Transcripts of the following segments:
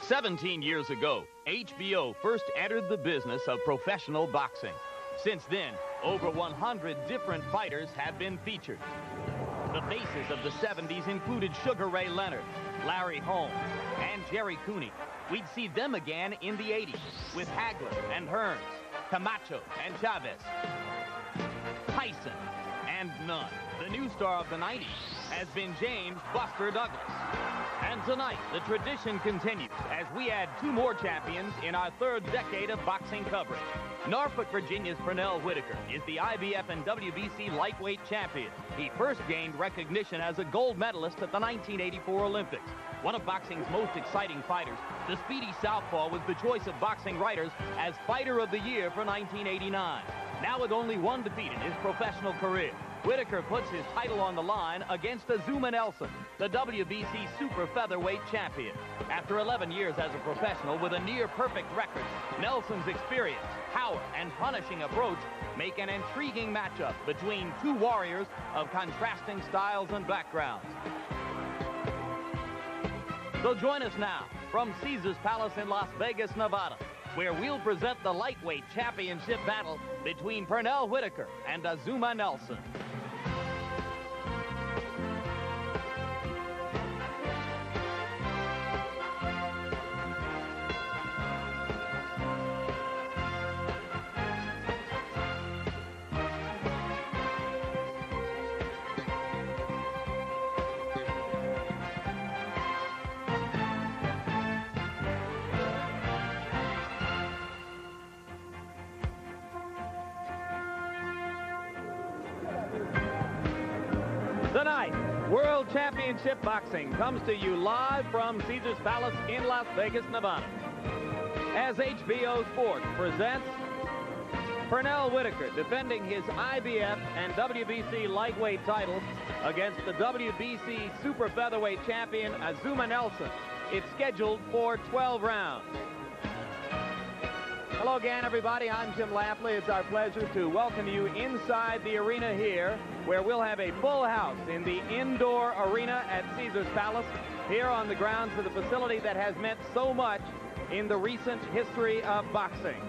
17 years ago, HBO first entered the business of professional boxing. Since then, over 100 different fighters have been featured. The faces of the 70s included Sugar Ray Leonard, Larry Holmes, and Jerry Cooney. We'd see them again in the 80s with Hagler and Hearns, Camacho and Chavez, Tyson and Nunn. The new star of the 90s has been James Buster Douglas. And tonight, the tradition continues as we add two more champions in our third decade of boxing coverage. Norfolk, Virginia's Pernell Whitaker is the IBF and WBC lightweight champion. He first gained recognition as a gold medalist at the 1984 Olympics. One of boxing's most exciting fighters, the speedy southpaw was the choice of boxing writers as Fighter of the Year for 1989. Now with only one defeat in his professional career, Whitaker puts his title on the line against Azumah Nelson, the WBC super featherweight champion. After 11 years as a professional with a near-perfect record, Nelson's experience, power, and punishing approach make an intriguing matchup between two warriors of contrasting styles and backgrounds. So join us now from Caesars Palace in Las Vegas, Nevada, where we'll present the lightweight championship battle between Pernell Whitaker and Azumah Nelson. Tonight, World Championship Boxing comes to you live from Caesars Palace in Las Vegas, Nevada. As HBO Sports presents Pernell Whitaker defending his IBF and WBC lightweight titles against the WBC super featherweight champion Azumah Nelson. It's scheduled for 12 rounds. Hello again, everybody. I'm Jim Lafley. It's our pleasure to welcome you inside the arena here, where we'll have a full house in the indoor arena at Caesars Palace, here on the grounds of the facility that has meant so much in the recent history of boxing.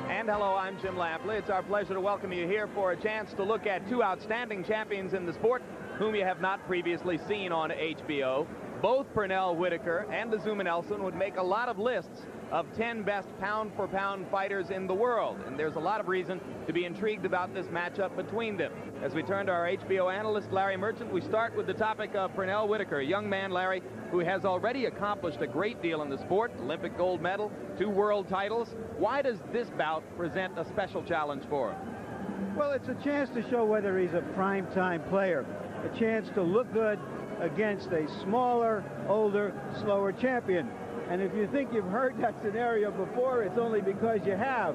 And hello, I'm Jim Lafley. It's our pleasure to welcome you here for a chance to look at two outstanding champions in the sport whom you have not previously seen on HBO. Both Pernell Whitaker and Azumah Nelson would make a lot of lists of 10 best pound-for-pound fighters in the world, and there's a lot of reason to be intrigued about this matchup between them. As we turn to our HBO analyst, Larry Merchant, we start with the topic of Pernell Whitaker, a young man, Larry, who has already accomplished a great deal in the sport, Olympic gold medal, 2 world titles. Why does this bout present a special challenge for him? Well, it's a chance to show whether he's a prime-time player, a chance to look good against a smaller, older, slower champion. And if you think you've heard that scenario before, it's only because you have.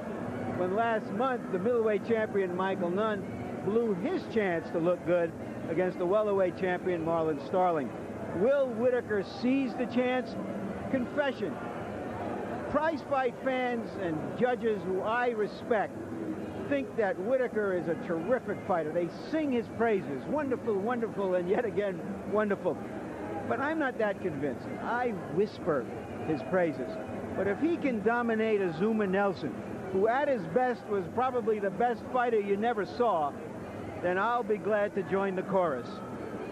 When last month, the middleweight champion Michael Nunn blew his chance to look good against the welterweight champion Marlon Starling. Will Whitaker seize the chance? Confession. Prize fight fans and judges who I respect think that Whitaker is a terrific fighter. They sing his praises. Wonderful, wonderful, and yet again, wonderful. But I'm not that convinced. I whisper his praises. But if he can dominate Azumah Nelson, who at his best was probably the best fighter you never saw, then I'll be glad to join the chorus.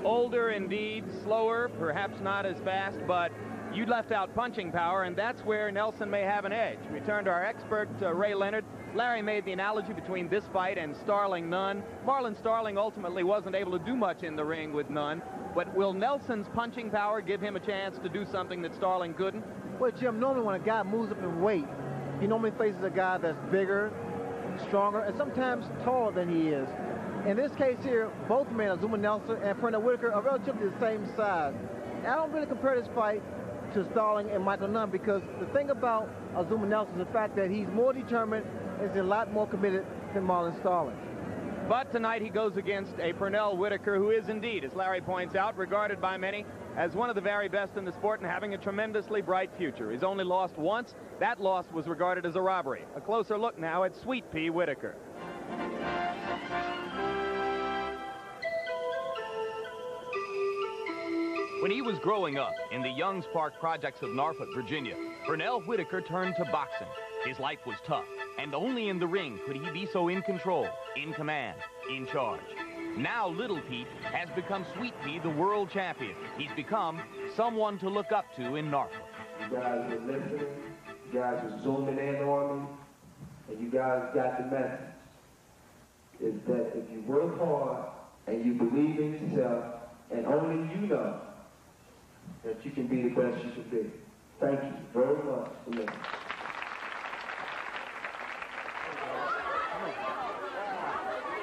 Older indeed, slower, perhaps not as fast, but you left out punching power, and that's where Nelson may have an edge. We turn to our expert, Ray Leonard. Larry made the analogy between this fight and Starling-Nunn. Marlon Starling ultimately wasn't able to do much in the ring with Nunn, but will Nelson's punching power give him a chance to do something that Starling couldn't? Well, Jim, normally when a guy moves up in weight, he normally faces a guy that's bigger, stronger, and sometimes taller than he is. In this case here, both men, Azumah Nelson and Pernell Whitaker, are relatively the same size. I don't really compare this fight to Starling and Michael Nunn, because the thing about Azumah Nelson is the fact that he's more determined, is a lot more committed than Marlon Starling. But tonight he goes against a Pernell Whitaker who is indeed, as Larry points out, regarded by many as one of the very best in the sport and having a tremendously bright future. He's only lost once. That loss was regarded as a robbery. A closer look now at Sweetpea Whitaker. When he was growing up in the Young's Park projects of Norfolk, Virginia, Pernell Whitaker turned to boxing. His life was tough, and only in the ring could he be so in control, in command, in charge. Now Little Pete has become Sweetpea, the world champion. He's become someone to look up to in Norfolk. You guys were listening, you guys were zooming in on me, and you guys got the message. Is that if you work hard and you believe in yourself, and only you know that you can be the best you can be. Thank you very much for listening.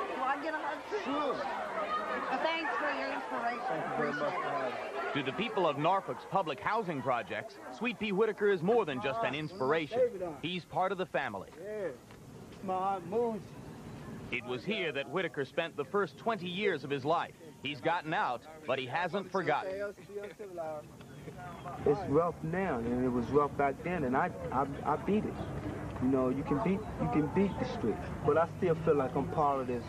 Do I get a hug too? Sure. Thanks for your inspiration. Appreciate it. To the people of Norfolk's public housing projects, Sweetpea Whitaker is more than just an inspiration. He's part of the family. Yeah. My moves. It was here that Whitaker spent the first 20 years of his life. He's gotten out, but he hasn't forgotten. It's rough now, and it was rough back then, and I beat it. You know, you can beat the street, but I still feel like I'm part of this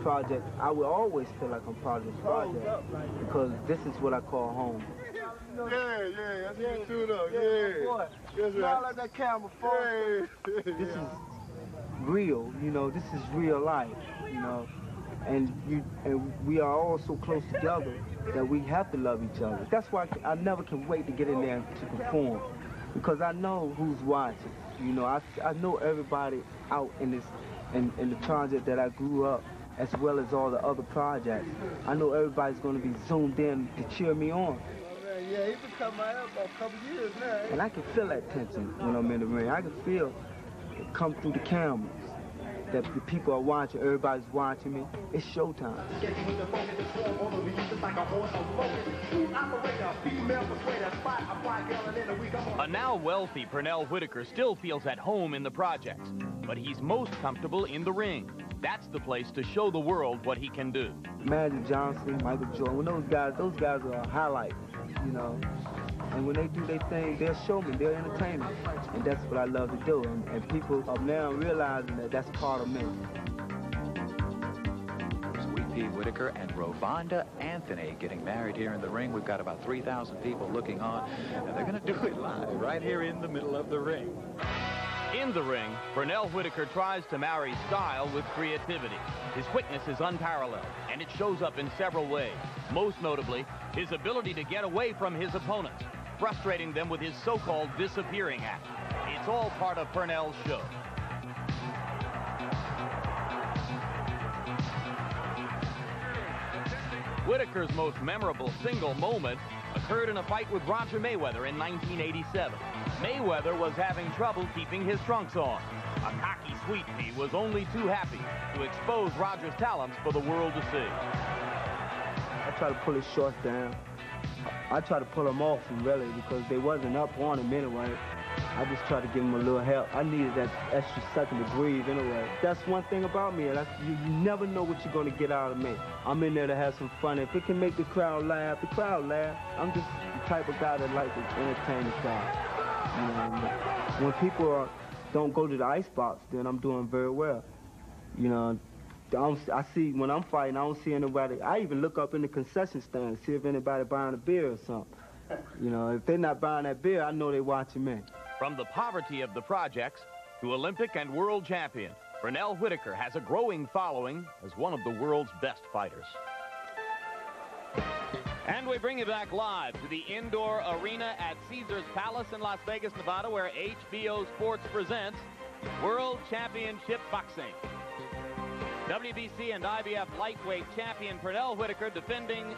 project. I will always feel like I'm part of this project because this is what I call home. Yeah, that's me too, though. Yeah. That's right. Like that camera phone. This is real, you know. This is real life, you know. And we are all so close together that we have to love each other. That's why I never can wait to get in there to perform, because I know who's watching. You know, I know everybody out in the project that I grew up, as well as all the other projects. I know everybody's going to be zoomed in to cheer me on. Yeah, he's been coming out about a couple years now. And I can feel that tension when I'm in the ring. I can feel it come through the cameras. That the people are watching, everybody's watching me. It's showtime. A now wealthy Pernell Whitaker still feels at home in the projects, but he's most comfortable in the ring. That's the place to show the world what he can do. Magic Johnson, Michael Jordan, when those guys are highlights, you know. And when they do their thing, they'll show me, they'll entertain me. And that's what I love to do. And people are now realizing that that's part of me. Sweetpea Whitaker and Rovonda Anthony getting married here in the ring. We've got about 3,000 people looking on, and they're going to do it live right here in the middle of the ring. In the ring, Pernell Whitaker tries to marry style with creativity. His quickness is unparalleled, and it shows up in several ways. Most notably, his ability to get away from his opponents, frustrating them with his so-called disappearing act. It's all part of Pernell's show. Whitaker's most memorable single moment occurred in a fight with Roger Mayweather in 1987. Mayweather was having trouble keeping his trunks on. A cocky Sweetpea was only too happy to expose Roger's talents for the world to see. I try to pull his shorts down. I try to pull them off him, really, because they wasn't up on him anyway. I just try to give him a little help. I needed that extra second to breathe anyway. That's one thing about me. You never know what you're going to get out of me. I'm in there to have some fun. If it can make the crowd laugh, the crowd laugh. I'm just the type of guy that likes to entertain the crowd. You know, when people don't go to the icebox, then I'm doing very well. You know, I see when I'm fighting, I don't see anybody. I even look up in the concession stand to see if anybody buying a beer or something. You know, if they're not buying that beer, I know they're watching me. From the poverty of the projects to Olympic and world champion, Pernell Whitaker has a growing following as one of the world's best fighters. And we bring you back live to the indoor arena at Caesars Palace in Las Vegas, Nevada, where HBO Sports presents World Championship Boxing. WBC and IBF lightweight champion Pernell Whitaker defending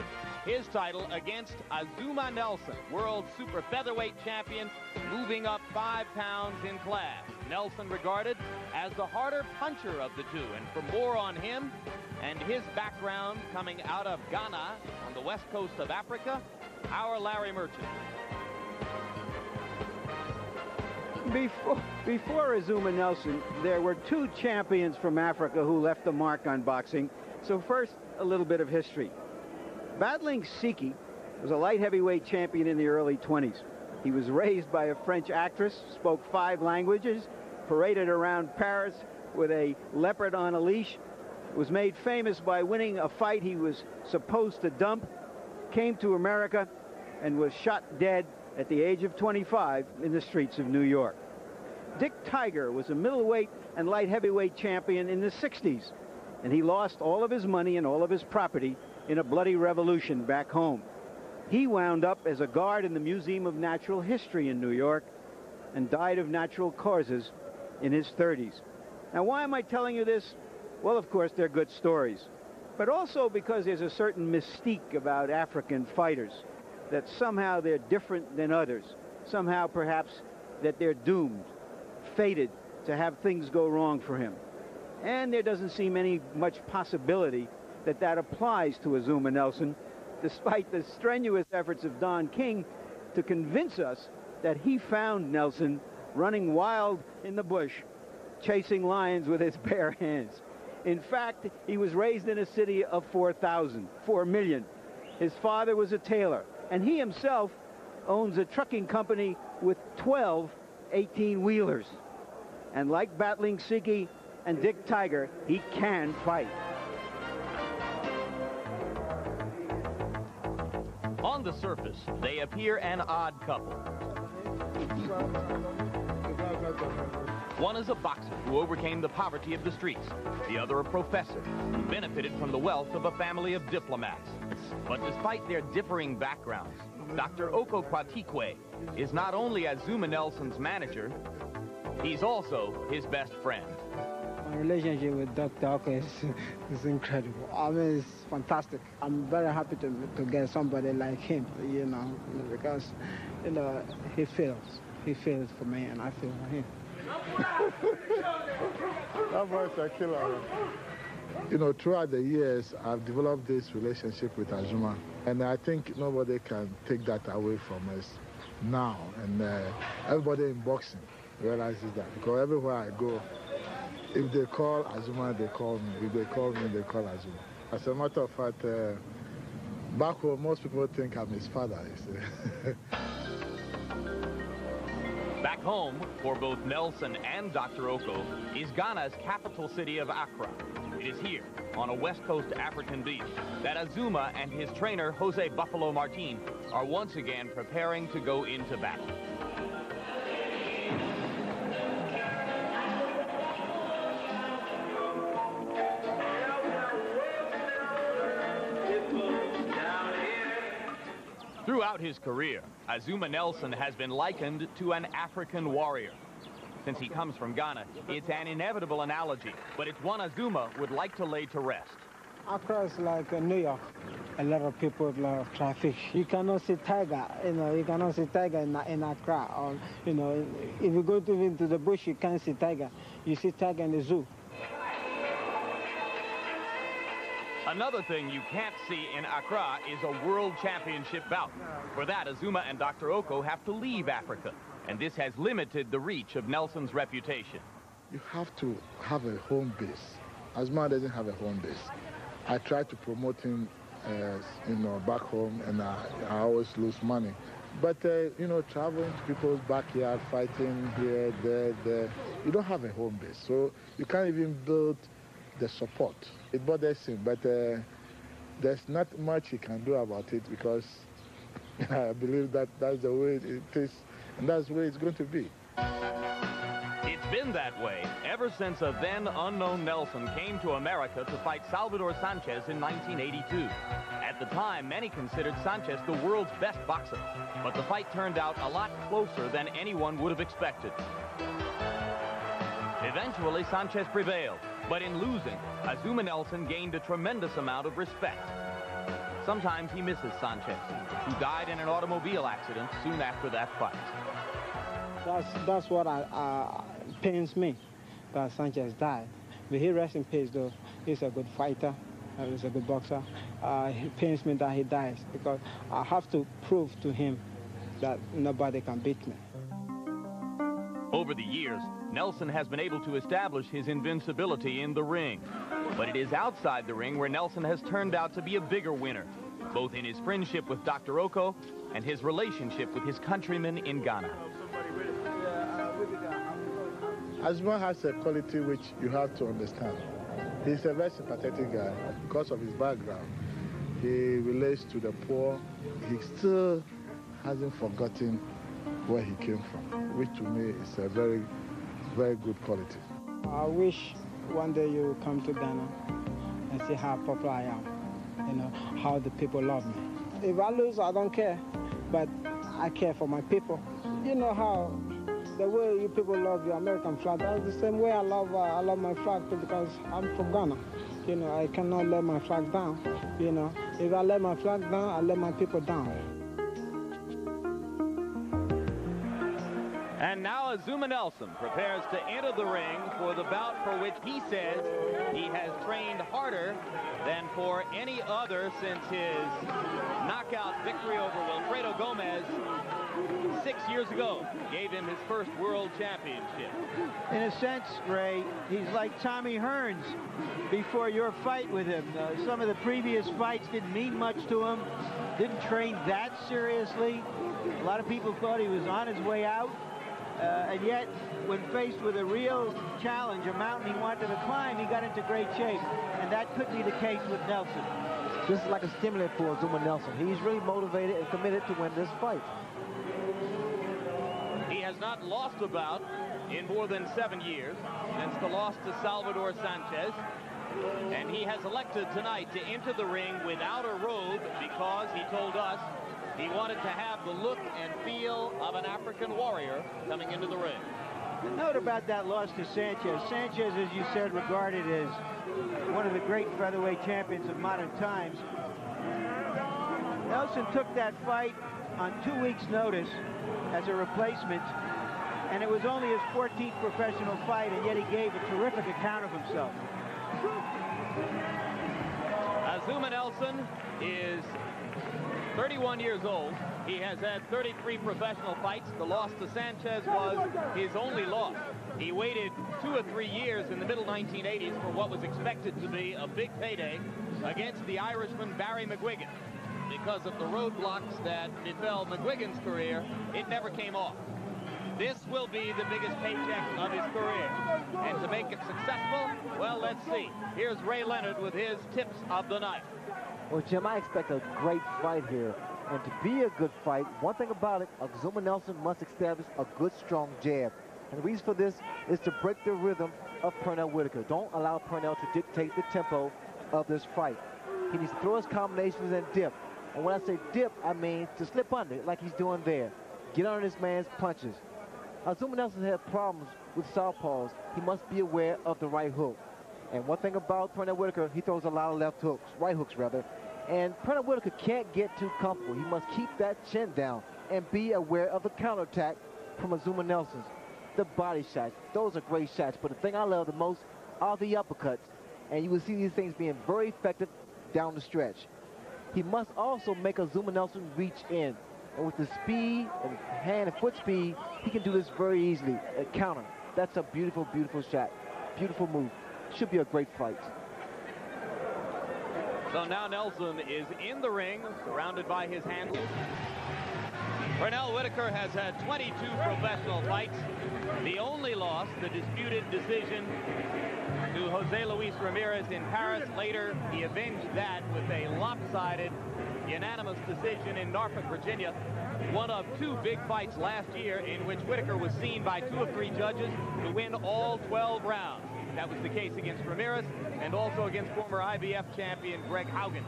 his title against Azumah Nelson, world super featherweight champion, moving up 5 pounds in class. Nelson regarded as the harder puncher of the two. And for more on him and his background coming out of Ghana on the west coast of Africa, our Larry Merchant. Before Azumah Nelson, there were 2 champions from Africa who left a mark on boxing. So first, a little bit of history. Battling Siki was a light heavyweight champion in the early 20s. He was raised by a French actress, spoke 5 languages, paraded around Paris with a leopard on a leash, was made famous by winning a fight he was supposed to dump, came to America and was shot dead at the age of 25 in the streets of New York. Dick Tiger was a middleweight and light heavyweight champion in the 60s, and he lost all of his money and all of his property in a bloody revolution back home. He wound up as a guard in the Museum of Natural History in New York and died of natural causes in his 30s. Now, why am I telling you this? Well, of course, they're good stories, but also because there's a certain mystique about African fighters, that somehow they're different than others, somehow perhaps that they're doomed, fated to have things go wrong for him. And there doesn't seem much possibility that that applies to Azumah Nelson, despite the strenuous efforts of Don King to convince us that he found Nelson running wild in the bush, chasing lions with his bare hands. In fact, he was raised in a city of 4 million. His father was a tailor, and he himself owns a trucking company with 12 18-wheelers. And like battling Siki and Dick Tiger, he can fight. On the surface, they appear an odd couple. One is a boxer who overcame the poverty of the streets. The other a professor who benefited from the wealth of a family of diplomats. But despite their differing backgrounds, Dr. Oko Kwatikwe is not only Azumah Nelson's manager, he's also his best friend. My relationship with Dr. Oko is incredible. I mean, it's fantastic. I'm very happy to get somebody like him, you know, because, you know, he feels. He feels for me, and I feel for him. That boy's a killer. You know, throughout the years, I've developed this relationship with Azumah, and I think nobody can take that away from us now. And everybody in boxing realizes that, because everywhere I go, if they call Azumah, they call me. If they call me, they call Azumah. As a matter of fact, back home, most people think I'm his father. Back home, for both Nelson and Dr. Oko, is Ghana's capital city of Accra. It is here, on a West Coast African beach, that Azumah and his trainer, Jose Buffalo Martin, are once again preparing to go into battle. Throughout his career, Azumah Nelson has been likened to an African warrior. Since he comes from Ghana, it's an inevitable analogy, but it's one Azumah would like to lay to rest. Accra is like New York. A lot of people love traffic. You cannot see tiger, you know, you cannot see tiger in Accra. Or, you know, if you go into the bush, you can't see tiger. You see tiger in the zoo. Another thing you can't see in Accra is a world championship bout. For that, Azumah and Dr. Oko have to leave Africa, and this has limited the reach of Nelson's reputation. You have to have a home base. Azumah doesn't have a home base. I try to promote him, you know, back home, and I always lose money. But, you know, traveling to people's backyard, fighting here, there, you don't have a home base. So you can't even build the support. It bothers him, but there's not much he can do about it, because I believe that that's the way it is, and that's the way it's going to be. It's been that way ever since a then unknown Nelson came to America to fight Salvador Sanchez in 1982. At the time, many considered Sanchez the world's best boxer, but the fight turned out a lot closer than anyone would have expected. Eventually, Sanchez prevailed, but in losing, Azumah Nelson gained a tremendous amount of respect. Sometimes he misses Sanchez, who died in an automobile accident soon after that fight. That's what pains me, that Sanchez died. But he rests in peace, though. He's a good fighter. He's a good boxer. It pains me that he dies, because I have to prove to him that nobody can beat me. Over the years, Nelson has been able to establish his invincibility in the ring. But it is outside the ring where Nelson has turned out to be a bigger winner, both in his friendship with Dr. Oko and his relationship with his countrymen in Ghana. Azumah has a quality which you have to understand. He's a very sympathetic guy because of his background. He relates place to the poor. He still hasn't forgotten where he came from, which to me is a very, very good quality. I wish one day you come to Ghana and see how popular I am, you know, how the people love me. If I lose, I don't care, but I care for my people. You know how the way you people love your American flag, that's the same way I love my flag too, because I'm from Ghana. You know, I cannot let my flag down. You know, if I let my flag down, I let my people down. And now Azumah Nelson prepares to enter the ring for the bout for which he says he has trained harder than for any other since his knockout victory over Wilfredo Gomez 6 years ago. Gave him his first world championship. In a sense, Ray, he's like Tommy Hearns before your fight with him. Some of the previous fights didn't mean much to him, didn't train that seriously. A lot of people thought he was on his way out. And yet, when faced with a real challenge, a mountain he wanted to climb, he got into great shape. And that could be the case with Nelson. This is like a stimulant for Azumah Nelson. He's really motivated and committed to win this fight. He has not lost a bout in more than 7 years since the loss to Salvador Sanchez. And he has elected tonight to enter the ring without a robe because, he told us, he wanted to have the look and feel of an African warrior coming into the ring. The note about that loss to Sanchez. Sanchez, as you said, regarded as one of the great featherweight champions of modern times. Nelson took that fight on 2 weeks' notice as a replacement, and it was only his 14th professional fight, and yet he gave a terrific account of himself. Azumah Nelson is 31 years old. He has had 33 professional fights. The loss to Sanchez was his only loss. He waited 2 or 3 years in the middle 1980s for what was expected to be a big payday against the Irishman Barry McGuigan. Because of the roadblocks that befell McGuigan's career, it never came off. This will be the biggest paycheck of his career. And to make it successful, well, let's see. Here's Ray Leonard with his tips of the night. Well, Jim, I expect a great fight here. And to be a good fight, one thing about it, Azumah Nelson must establish a good, strong jab. And the reason for this is to break the rhythm of Pernell Whitaker. Don't allow Pernell to dictate the tempo of this fight. He needs to throw his combinations and dip. And when I say dip, I mean to slip under, like he's doing there. Get under this man's punches. Azumah Nelson had problems with southpaws. He must be aware of the right hook. And one thing about Pernell Whitaker, he throws a lot of left hooks, right hooks rather. And Pernell Whitaker can't get too comfortable. He must keep that chin down and be aware of the counterattack from Azumah Nelson's. The body shots, those are great shots. But the thing I love the most are the uppercuts. And you will see these things being very effective down the stretch. He must also make Azumah Nelson reach in. And with the speed and hand and foot speed, he can do this very easily. A counter. That's a beautiful, beautiful shot. Beautiful move. Should be a great fight. So now Nelson is in the ring, surrounded by his handlers. Pernell Whitaker has had 22 professional fights. The only loss, the disputed decision to Jose Luis Ramirez in Paris. Later, he avenged that with a lopsided, unanimous decision in Norfolk, Virginia. One of 2 big fights last year in which Whitaker was seen by 2 of 3 judges to win all 12 rounds. That was the case against Ramirez and also against former IBF champion Greg Haugen,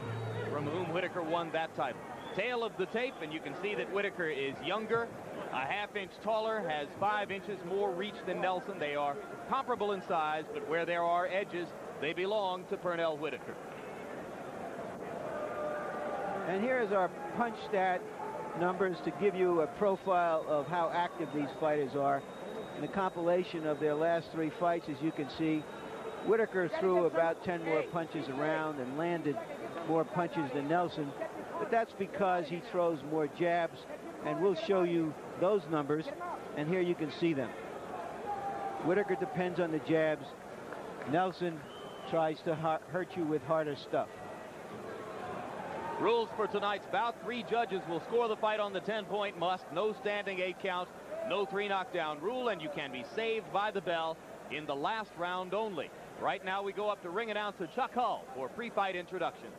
from whom Whitaker won that title. Tail of the tape, and you can see that Whitaker is younger, a half-inch taller, has 5 inches more reach than Nelson. They are comparable in size, but where there are edges, they belong to Pernell Whitaker. And here's our punch stat numbers to give you a profile of how active these fighters are. In the compilation of their last 3 fights, as you can see, Whitaker threw about 10 more punches around and landed more punches than Nelson, but that's because he throws more jabs, and we'll show you those numbers, and here you can see them. Whitaker depends on the jabs. Nelson tries to hurt you with harder stuff. Rules for tonight's bout: 3 judges will score the fight on the 10-point must. No standing 8 count, no 3 knockdown rule, and you can be saved by the bell in the last round only. Right now we go up to ring announcer Chuck Hull for pre-fight introductions.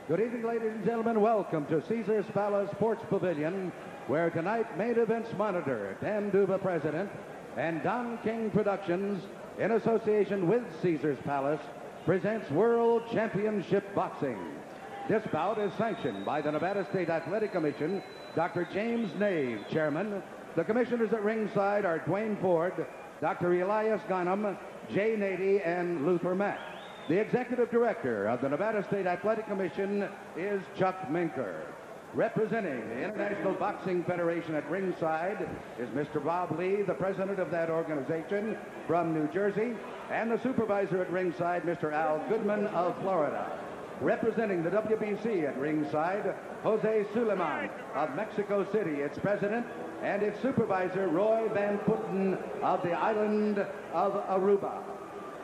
Good evening, ladies and gentlemen. Welcome to Caesars Palace Sports Pavilion, where tonight main events monitor Dan Duba, President, and Don King Productions, in association with Caesars Palace, presents World Championship Boxing. This bout is sanctioned by the Nevada State Athletic Commission, Dr. James Nave, Chairman. The commissioners at ringside are Dwayne Ford, Dr. Elias Ghanem, Jay Nady, and Luther Mack. The executive director of the Nevada State Athletic Commission is Chuck Minker. Representing the International Boxing Federation at ringside is Mr. Bob Lee, the president of that organization from New Jersey, and the supervisor at ringside, Mr. Al Goodman of Florida. Representing the WBC at ringside, Jose Suleiman of Mexico City, its president, and its supervisor, Roy Van Putten of the island of Aruba.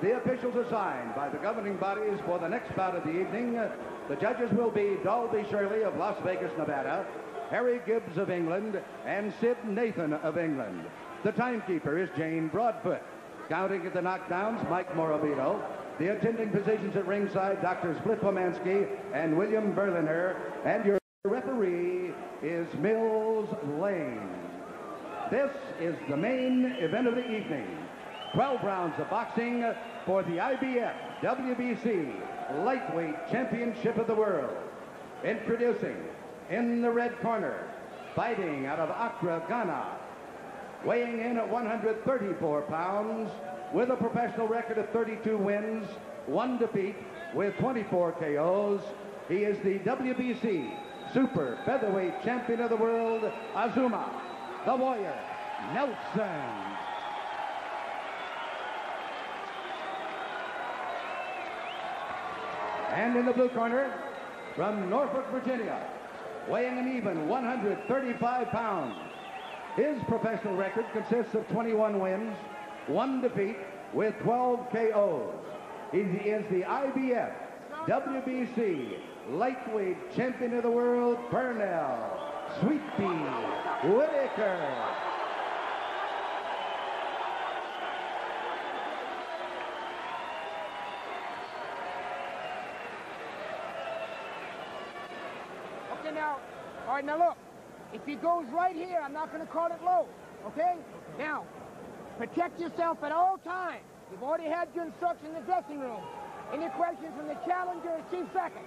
The officials assigned by the governing bodies for the next bout of the evening, the judges will be Dalby Shirley of Las Vegas, Nevada, Harry Gibbs of England, and Sid Nathan of England. The timekeeper is Jane Broadfoot. Counting at the knockdowns, Mike Morabito. The attending positions at ringside, Dr. Split Pomansky and William Berliner, and your referee is Mills Lane. This is the main event of the evening. 12 rounds of boxing for the IBF WBC Lightweight Championship of the World. Introducing, in the red corner, fighting out of Accra, Ghana, weighing in at 134 pounds, with a professional record of 32 wins, 1 defeat, with 24 KOs. He is the WBC Super Featherweight Champion of the World, Azumah, the Warrior, Nelson. And in the blue corner, from Norfolk, Virginia, weighing an even 135 pounds. His professional record consists of 21 wins, 1 defeat, with 12 KOs. He is the IBF WBC Lightweight Champion of the World, Pernell Sweetpea Whitaker. All right, now look, if he goes right here, I'm not going to call it low, okay? Now, protect yourself at all times. You've already had your instruction in the dressing room. Any questions from the challenger, achieve second.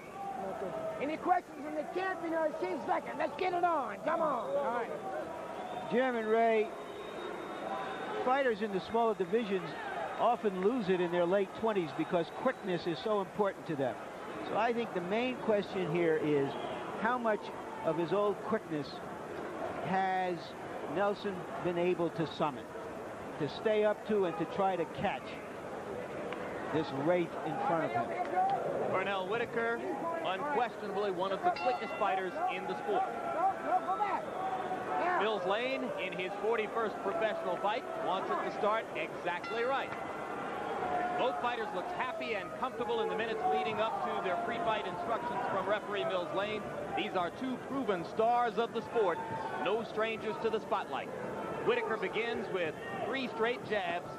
Any questions from the champion, achieve second. Let's get it on. Come on. All right. Jim and Ray, fighters in the smaller divisions often lose it in their late 20s because quickness is so important to them. So I think the main question here is how much of his old quickness has Nelson been able to summon, to stay up to and to try to catch this wraith in front of him. Pernell Whitaker, unquestionably one of the quickest fighters in the sport. Mills Lane, in his 41st professional fight, wants it to start exactly right. Both fighters looked happy and comfortable in the minutes leading up to their pre-fight instructions from referee Mills Lane. These are two proven stars of the sport, no strangers to the spotlight. Whitaker begins with 3 straight jabs,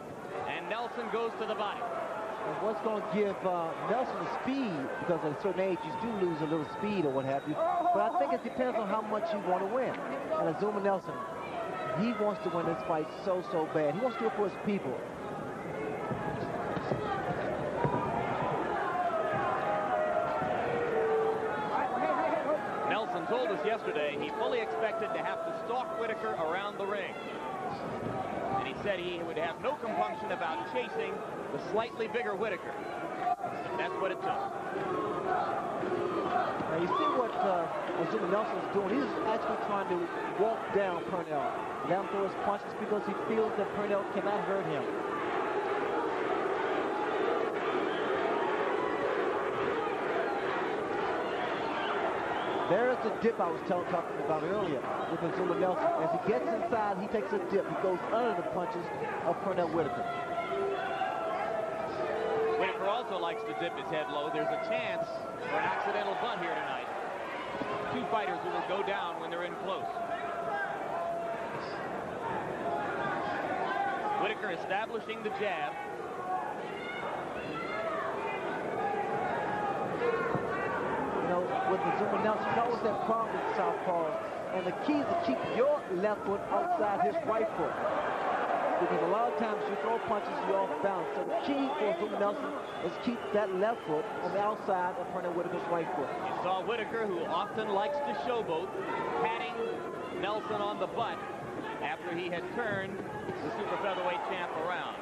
and Nelson goes to the body. And what's going to give Nelson the speed, because at a certain age you do lose a little speed or what have you, but I think it depends on how much you want to win. And Azumah Nelson, he wants to win this fight so bad. He wants to do it for his people. Nelson told us yesterday he fully expected to have to stalk Whitaker around the ring. And he said he would have no compunction about chasing the slightly bigger Whitaker. And that's what it took. Now you see what Azumah Nelson is doing. He's actually trying to walk down Pernell. Let him throw his punches because he feels that Pernell cannot hurt him. There's the dip I was talking about earlier with Azumah Nelson. As he gets inside, he takes a dip. He goes under the punches of Pernell Whitaker. Whitaker also likes to dip his head low. There's a chance for an accidental bunt here tonight. 2 fighters who will go down when they're in close. Whitaker establishing the jab. You know, Azumah Nelson. You know what's that problem with southpaw? And the key is to keep your left foot outside his right foot. Because a lot of times you throw punches, you're off balance. So the key for Azumah Nelson is keep that left foot on the outside of Pernell Whitaker's right foot. You saw Whitaker, who often likes to showboat, patting Nelson on the butt after he had turned the super featherweight champ around.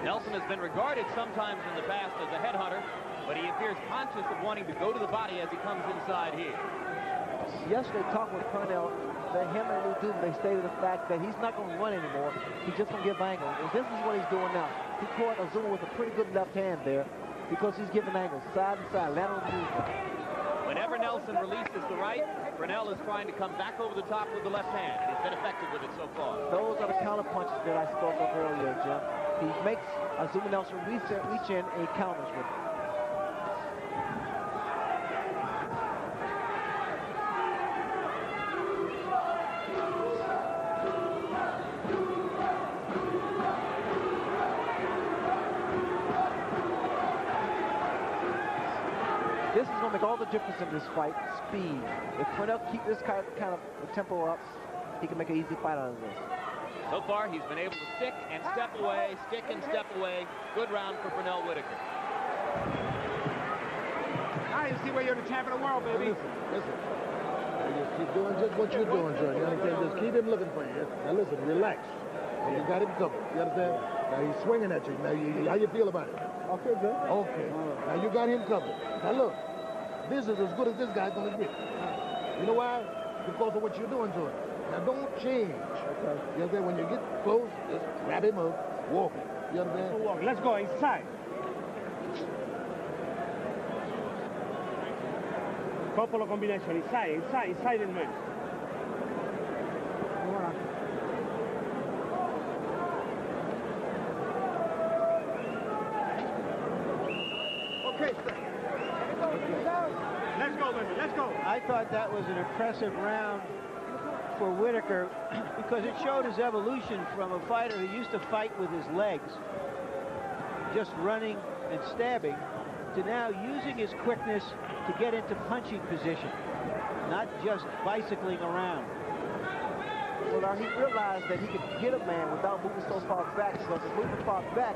Nelson has been regarded sometimes in the past as a headhunter, but he appears conscious of wanting to go to the body as he comes inside here. Yesterday, talking with Pernell, that him and Lou Duke, they stated the fact that he's not going to run anymore. He's just going to give angles. And this is what he's doing now. He caught Azumah with a pretty good left hand there because he's giving angles, side and side, lateral movement. Whenever Nelson releases the right, Pernell is trying to come back over the top with the left hand. He's been effective with it so far. Those are the counter punches that I spoke of earlier, Jim. He makes Azumah Nelson reach in and counters with it. This is going to make all the difference in this fight, speed. If Pernell keep this kind of tempo up, he can make an easy fight out of this. So far, he's been able to stick and step away, stick and step away. Good round for Pernell Whitaker. Now you see where you're the champ of the world, baby. Listen. You just keep doing just what you're doing, Jordan. You understand? Just keep him looking for you. Now listen, relax. And you got him covered. You understand? Now he's swinging at you. Now, how you feel about it? I feel good. Okay. Now you got him covered. Now look, this is as good as this guy's going to get. You know why? Because of what you're doing to him. Now don't change. Okay. You understand? When you get close, just grab him up, walk him. You understand? Let's go inside. Couple of combination. Inside in man. Okay, sir. Let's go, baby. Let's go. I thought that was an impressive round for Whitaker because it showed his evolution from a fighter who used to fight with his legs, just running and stabbing, to now using his quickness to get into punching position, not just bicycling around. Well, now he realized that he could get a man without moving so far back, because if moving far back,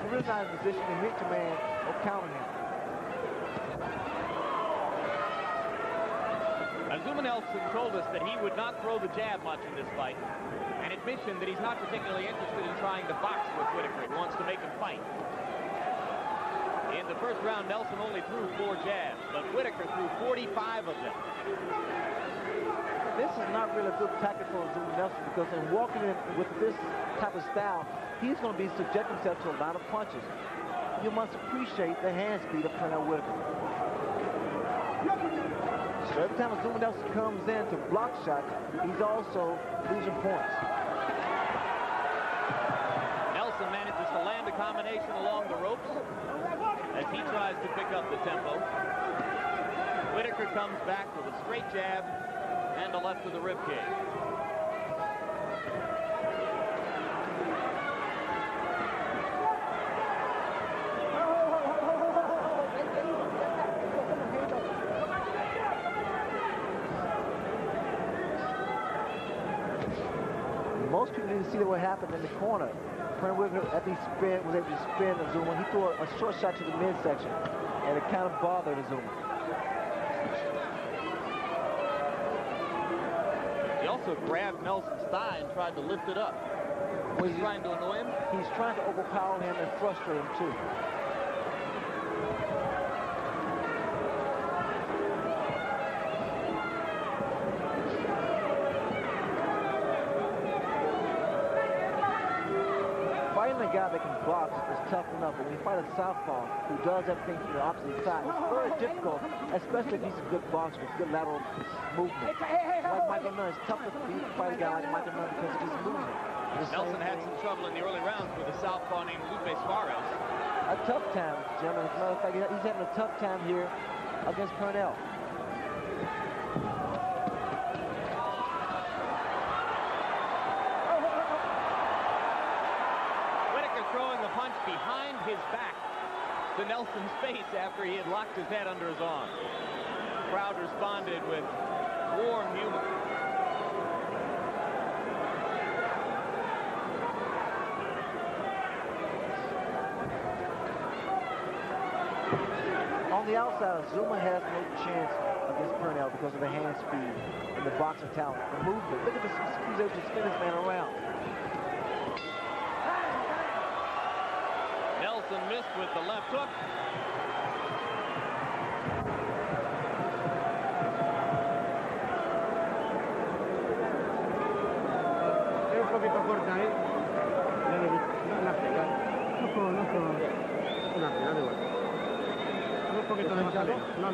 he's really not in a position to hit your man or counter him. Azumah Nelson told us that he would not throw the jab much in this fight, an admission that he's not particularly interested in trying to box with Whitaker. He wants to make him fight. In the first round, Nelson only threw 4 jabs, but Whitaker threw 45 of them. This is not really a good tactic for Azumah Nelson, because in walking in with this type of style, he's going to be subjecting himself to a lot of punches. You must appreciate the hand speed of Pernell Whitaker. So every time Azumah Nelson comes in to block shots, he's also losing points. Nelson manages to land a combination along the ropes as he tries to pick up the tempo. Whitaker comes back with a straight jab and a left to the ribcage. Most people didn't see what happened in the corner. Pernell Whitaker, after he was able to spin Azumah, he threw a short shot to the midsection, and it kind of bothered Azumah. He also grabbed Nelson's thigh and tried to lift it up. Was he trying to annoy him? He's trying to overpower him and frustrate him, too. Fighting a guy that can box is tough enough, but when you fight a southpaw who does everything from the opposite side, it's very difficult, especially if he's a good boxer with good lateral movement. Like Michael Nunn, it's tough to fight a guy like Michael Nunn because of his movement. Nelson had some trouble in the early rounds with a southpaw named Lupe Suarez. A tough time, gentlemen. As a matter of fact, he's having a tough time here against Pernell. Whitaker throwing the punch behind his back to Nelson's face after he had locked his head under his arm. The crowd responded with warm humor. On the outside, Azumah has no chance against Pernell because of the hand speed and the boxing talent, the movement. Look at this, he's able to spin this man around. Nelson missed with the left hook. Un poquito corta ahí. Un poquito demasiado. No.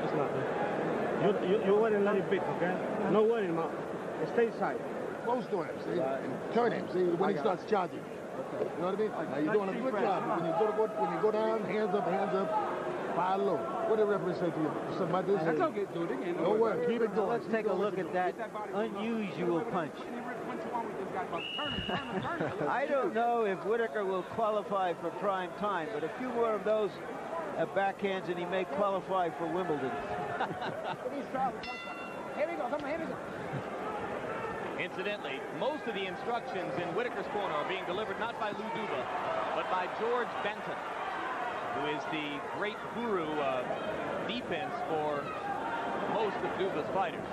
It's nothing. You worry a little bit, okay? No worry, ma. Stay side. Close to him, see? And turn him, see, when he starts charging. You know what I mean? Now, you're doing a good job. When you go down, hands up, fire low. What did the referee say to you? Something about this? That's okay, do it again. Don't worry, keep it going. Let's take a look at that unusual punch. I don't know if Whitaker will qualify for prime time, but a few more of those backhands and he may qualify for Wimbledon. Here we go, come on, here we go. Incidentally, most of the instructions in Whitaker's corner are being delivered not by Lou Duba, but by George Benton, who is the great guru of defense for most of Duba's fighters.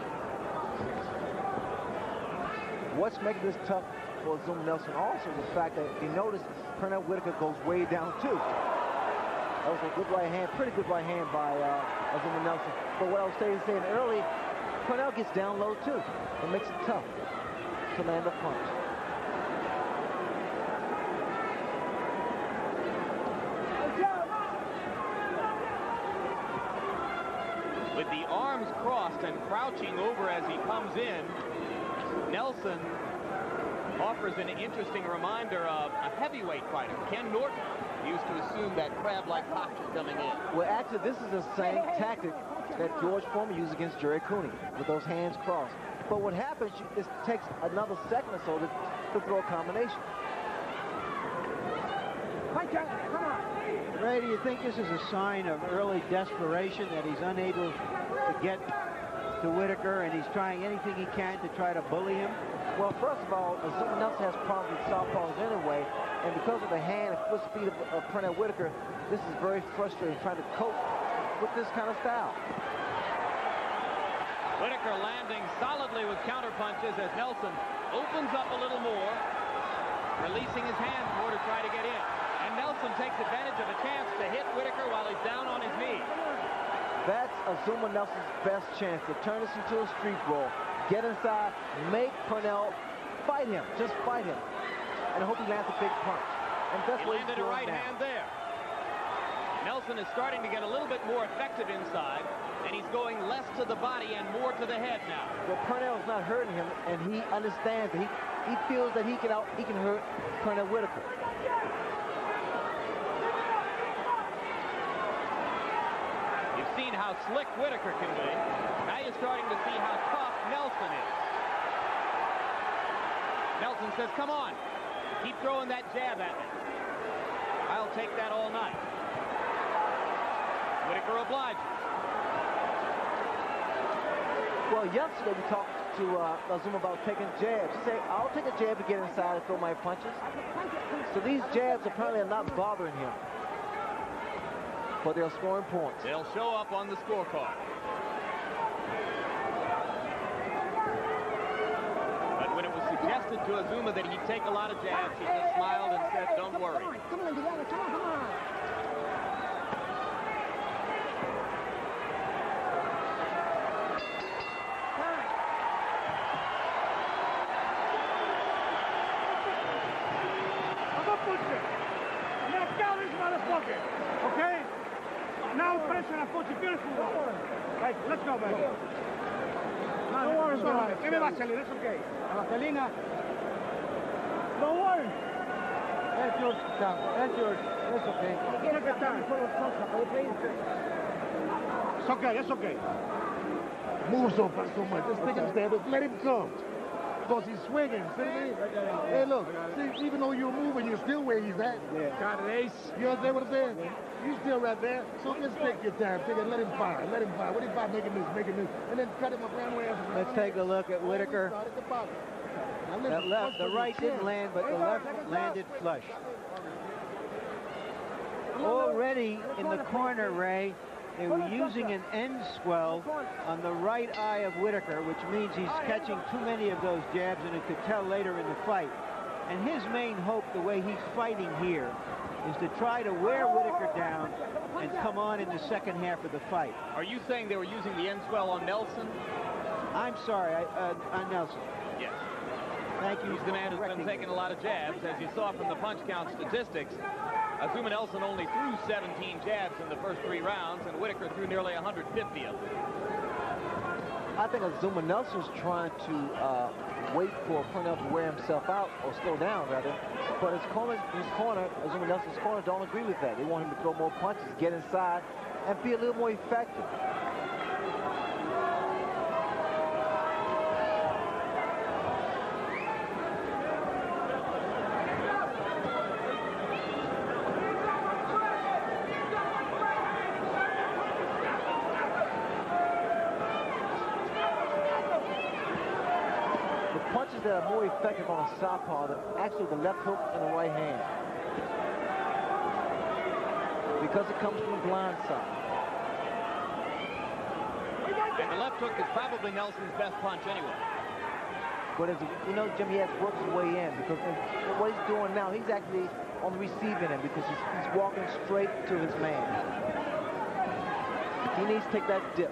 What's making this tough for Azumah Nelson also is the fact that if you notice, Pernell Whitaker goes way down too. That was a good right hand, pretty good right hand by Azumah Nelson. But what I was saying early, Pernell gets down low too. It makes it tough to land a punch. With the arms crossed and crouching over as he comes in, Nelson offers an interesting reminder of a heavyweight fighter. Ken Norton used to assume that crab-like posture coming in. Well, actually, this is the same tactic that George Foreman used against Jerry Cooney with those hands crossed. But what happens, it takes another second or so to throw a combination. Come on. Ray, do you think this is a sign of early desperation that he's unable to get to Whitaker and he's trying anything he can to try to bully him? Well, first of all, Azumah Nelson has problems with southpaws anyway, and because of the hand and foot speed of Pernell Whitaker, this is very frustrating trying to cope with this kind of style. Whitaker landing solidly with counter punches as Nelson opens up a little more, releasing his hands more to try to get in. And Nelson takes advantage of a chance to hit Whitaker while he's down on his knee. That's Azumah Nelson's best chance to turn this into a street brawl, get inside, make Pernell fight him, just fight him, and I hope he lands a big punch. And that's he landed a right hand there. Nelson is starting to get a little bit more effective inside, and he's going less to the body and more to the head now. Well, Pernell's not hurting him, and he understands that he feels that he can hurt Pernell Whitaker. You've seen how slick Whitaker can be. Now you're starting to see how tough Nelson is. Nelson says, come on, keep throwing that jab at me. I'll take that all night. Whitaker obliges. Well, yesterday we talked to Azumah about taking jabs. He said, I'll take a jab to get inside and throw my punches. So these jabs apparently are not bothering him. But they're scoring points. They'll show up on the scorecard. But when it was suggested to Azumah that he'd take a lot of jabs, he just smiled and said, don't worry. Come on together, come on. Okay? Now pressure and put you beautiful. Right, let's go, baby. Don't worry about it. Give me Vaseline, it's okay. Vaselina. Don't worry. That's yours, Tom. That's yours. It's okay. Take your time. It's okay, it's okay. Move so fast so much. Just take him stand up. Let him come. because he's swinging. See what I mean? Hey, look, see, even though you're moving, you're still where he's at. Yeah. Got an ace. You understand what I'm saying? He's still right there. So just take your time. Take it. Let him fire. Let him fire. What if I making this, and then cut him around where else? Let's take a look at Whitaker. That left, the right didn't land, but the left landed flush. Already in the corner, Ray, they were using an end swell on the right eye of Whitaker, which means he's catching too many of those jabs, and it could tell later in the fight. And his main hope, the way he's fighting here, is to try to wear Whitaker down and come on in the second half of the fight. Are you saying they were using the end swell on Nelson? I'm sorry, on Nelson. Yes. Thank you. He's the man who's been taking a lot of jabs. As you saw from the punch count statistics, Azumah Nelson only threw 17 jabs in the first 3 rounds, and Whitaker threw nearly 150 of them. I think Azumah Nelson's trying to wait for Pernell to wear himself out, or slow down, rather. But his corner, Azumah Nelson's corner, don't agree with that. They want him to throw more punches, get inside, and be a little more effective. That are more effective on a southpaw than actually the left hook and the right hand, because it comes from the blind side. And the left hook is probably Nelson's best punch anyway. But as you know, Jim, he has worked his way in, because what he's doing now, he's actually on the receiving end, because he's walking straight to his man. He needs to take that dip.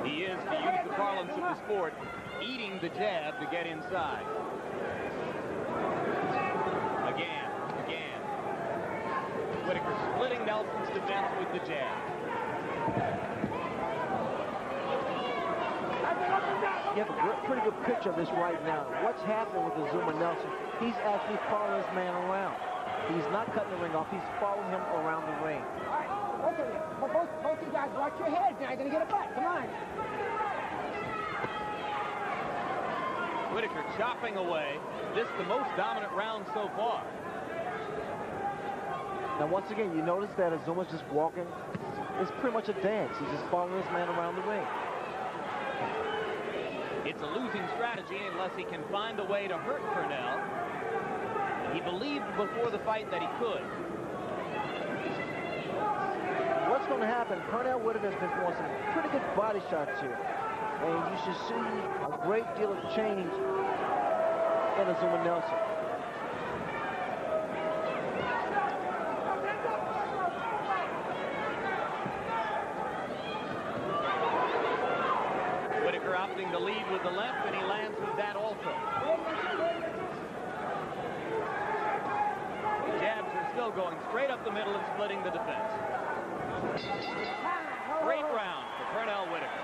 He is, to use the parlance of the sport, eating the jab to get inside. Again. Whitaker splitting Nelson's defense with the jab. You have a pretty good picture of this right now. What's happening with Azumah Nelson? He's actually following his man around. He's not cutting the ring off. He's following him around the ring. Okay, but both you guys watch your heads. Now you're going to get a butt. Come on. Whitaker chopping away. This the most dominant round so far. Now, once again, you notice that Azumah's just walking. It's pretty much a dance. He's just following his man around the ring. It's a losing strategy unless he can find a way to hurt Pernell. He believed before the fight that he could. What's going to happen? Pernell Whitaker has been throwing some pretty good body shots here. And you should see a great deal of change in Azumah Nelson. Whitaker opting to lead with the left, and he lands with that also. Jabs are still going straight up the middle and splitting the defense. Great round for Pernell Whitaker.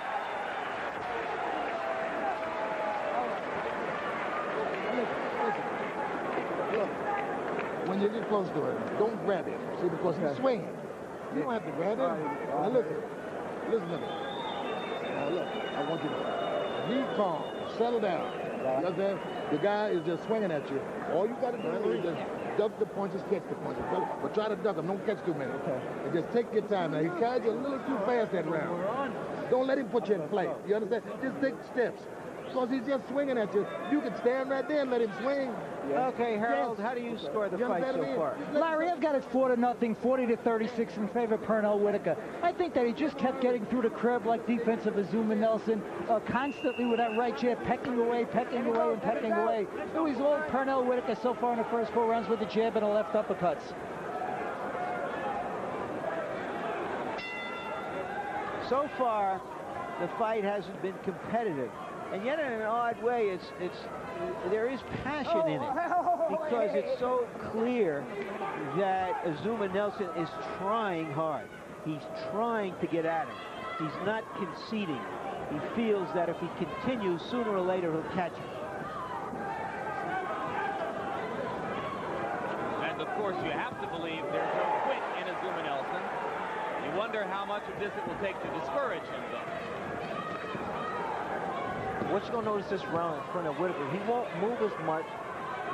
Look, when you get close to it, don't grab it. See, because he's swinging. You don't have to grab it. Now listen to me. Now look, I want you to be calm, settle down. You understand? The guy is just swinging at you. All you got to do is just duck the punches, catch the punches. But try to duck them. Don't catch too many. Okay. And just take your time. Now, he carried you a little too fast that round. Don't let him put you in play. You understand? Just take steps. Because he's just swinging at you. You can stand right there and let him swing. Yeah. Okay, Harold, how do you score the fight so far? Larry, I've got it 4-0, 40-36 in favor of Pernell Whitaker. I think that he just kept getting through the curb like defensive Azumah Nelson, constantly with that right jab, pecking away, and pecking away. It was all Pernell Whitaker so far in the first 4 rounds with the jab and the left uppercuts. So far, the fight hasn't been competitive. And yet, in an odd way, there is passion in it, because it's so clear that Azumah Nelson is trying hard. He's trying to get at him. He's not conceding. He feels that if he continues, sooner or later he'll catch him. And of course, you have to believe there's no quit in Azumah Nelson. You wonder how much of this it will take to discourage him, though. What you're going to notice this round in front of Whitaker, he won't move as much,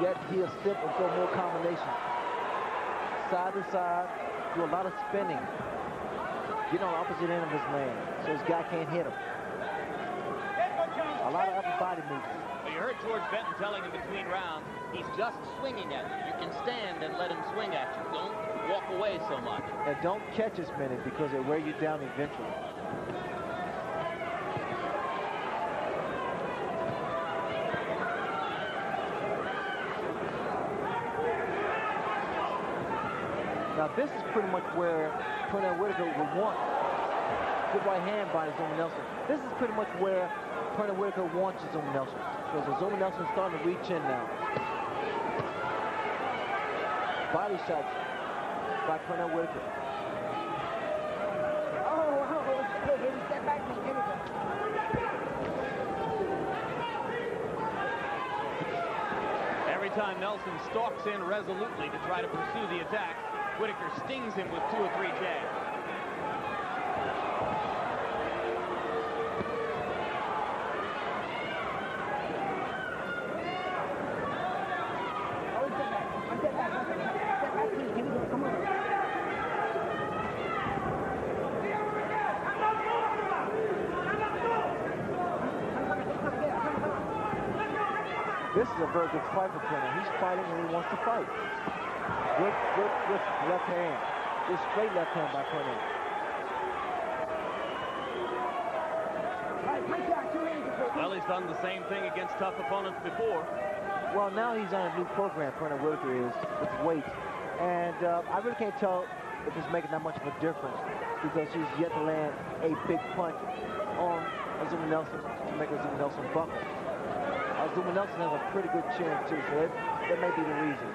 yet he'll step and throw more combinations. Side to side, do a lot of spinning. Get on the opposite end of his man, so his guy can't hit him. A lot of upper body movements. Well, you heard George Benton telling him between rounds, he's just swinging at you. You can stand and let him swing at you. Don't walk away so much. And don't catch as many because they wear you down eventually. Now this is pretty much where Pernell Whitaker would want good right hand by Azumah Nelson. This is pretty much where Pernell Whitaker wants Azumah Nelson, because Azumah Nelson's starting to reach in now. Body shots by Pernell Whitaker. Step back, Every time Nelson stalks in resolutely to try to pursue the attack, Whitaker stings him with 2 or 3 jabs. This is a very good fight for Pernell. He's fighting and he wants to fight. Good left hand. Good straight left hand by Pernell. Well, he's done the same thing against tough opponents before. Well, now he's on a new program, Pernell Whitaker is, with weight. And I really can't tell if it's making that much of a difference, because he's yet to land a big punch on Azumah Nelson to make Azumah Nelson buckle. Azumah Nelson has a pretty good chin, too, so that may be the reason.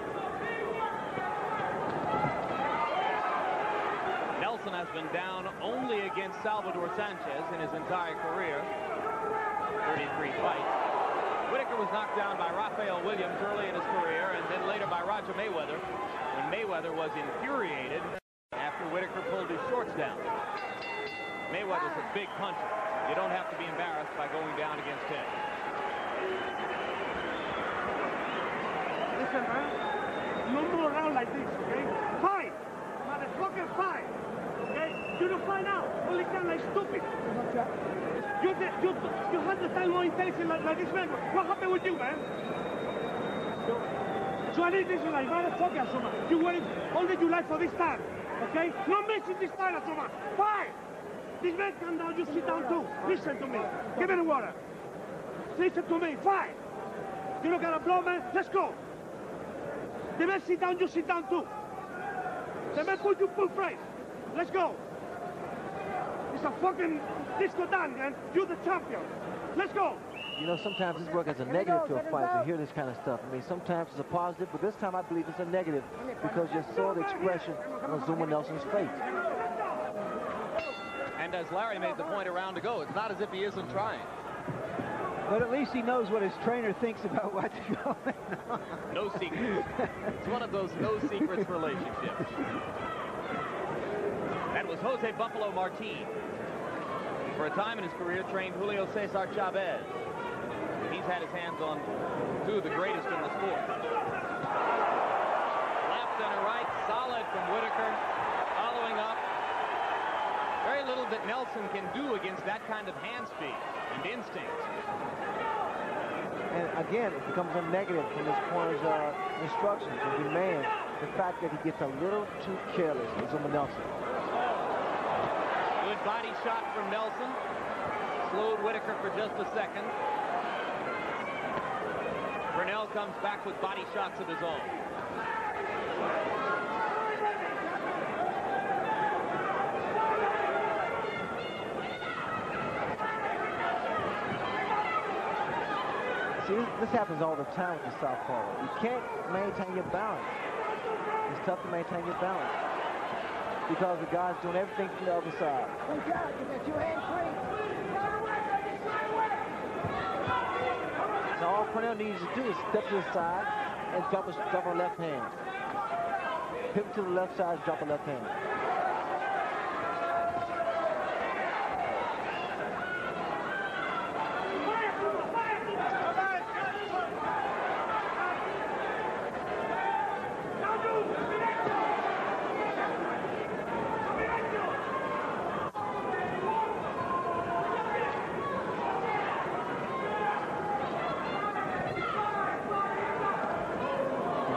Nelson has been down only against Salvador Sanchez in his entire career. 33 fights. Whitaker was knocked down by Rafael Williams early in his career, and then later by Roger Mayweather, when Mayweather was infuriated after Whitaker pulled his shorts down. Mayweather's a big puncher. You don't have to be embarrassed by going down against him. Listen, man, no more around like this, okay? Fight! Motherfucker, fight! Okay? You don't fight now. Only time like stupid. You had the time more intelligent like this man. What happened with you, man? So I need this like motherfucker, Azumah. You waited all that you like for this time, okay? No missing this time, Azumah. Fight! This man come down, you sit down too. Listen to me. Give me the water. Listen to me. Fight! You don't got a blow, man? Let's go. The man sit down, you sit down too. The man put you full price. Let's go. It's a fucking disco dance, man. You're the champion. Let's go. You know, sometimes this work as a negative to a fight to hear this kind of stuff. I mean, sometimes it's a positive, but this time I believe it's a negative because you saw the expression on Azumah Nelson's face. And as Larry made the point a round ago, it's not as if he isn't trying. But at least he knows what his trainer thinks about what's going on. No secrets. It's one of those no secrets relationships. That was Jose Buffalo Martin. For a time in his career, trained Julio Cesar Chavez. He's had his hands on 2 of the greatest in the sport. Left and a right, solid from Whitaker. Following up. Very little that Nelson can do against that kind of hand speed and instinct. And again, it becomes a negative from this corner's instructions and demand. The fact that he gets a little too careless, Azumah Nelson. Good body shot from Nelson. Slowed Whitaker for just a second. Pernell comes back with body shots of his own. See, this happens all the time with the southpaw. You can't maintain your balance. It's tough to maintain your balance because the guy's doing everything from the other side. Good job. You got your hand free. Now all Pernell needs to do is step to the side and drop a left hand. Pivot to the left side, drop a left hand.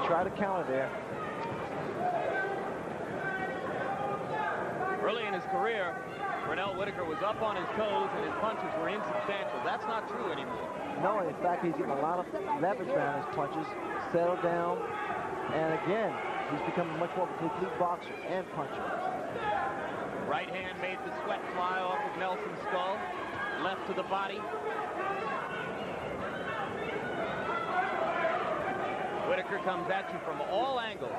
try to counter there. Early in his career, Pernell Whitaker was up on his toes and his punches were insubstantial. That's not true anymore. No, in fact, he's getting a lot of leverage behind his punches, settled down, and again, he's become a much more complete boxer and puncher. Right hand made the sweat fly off of Nelson's skull. Left to the body. Whitaker comes at you from all angles.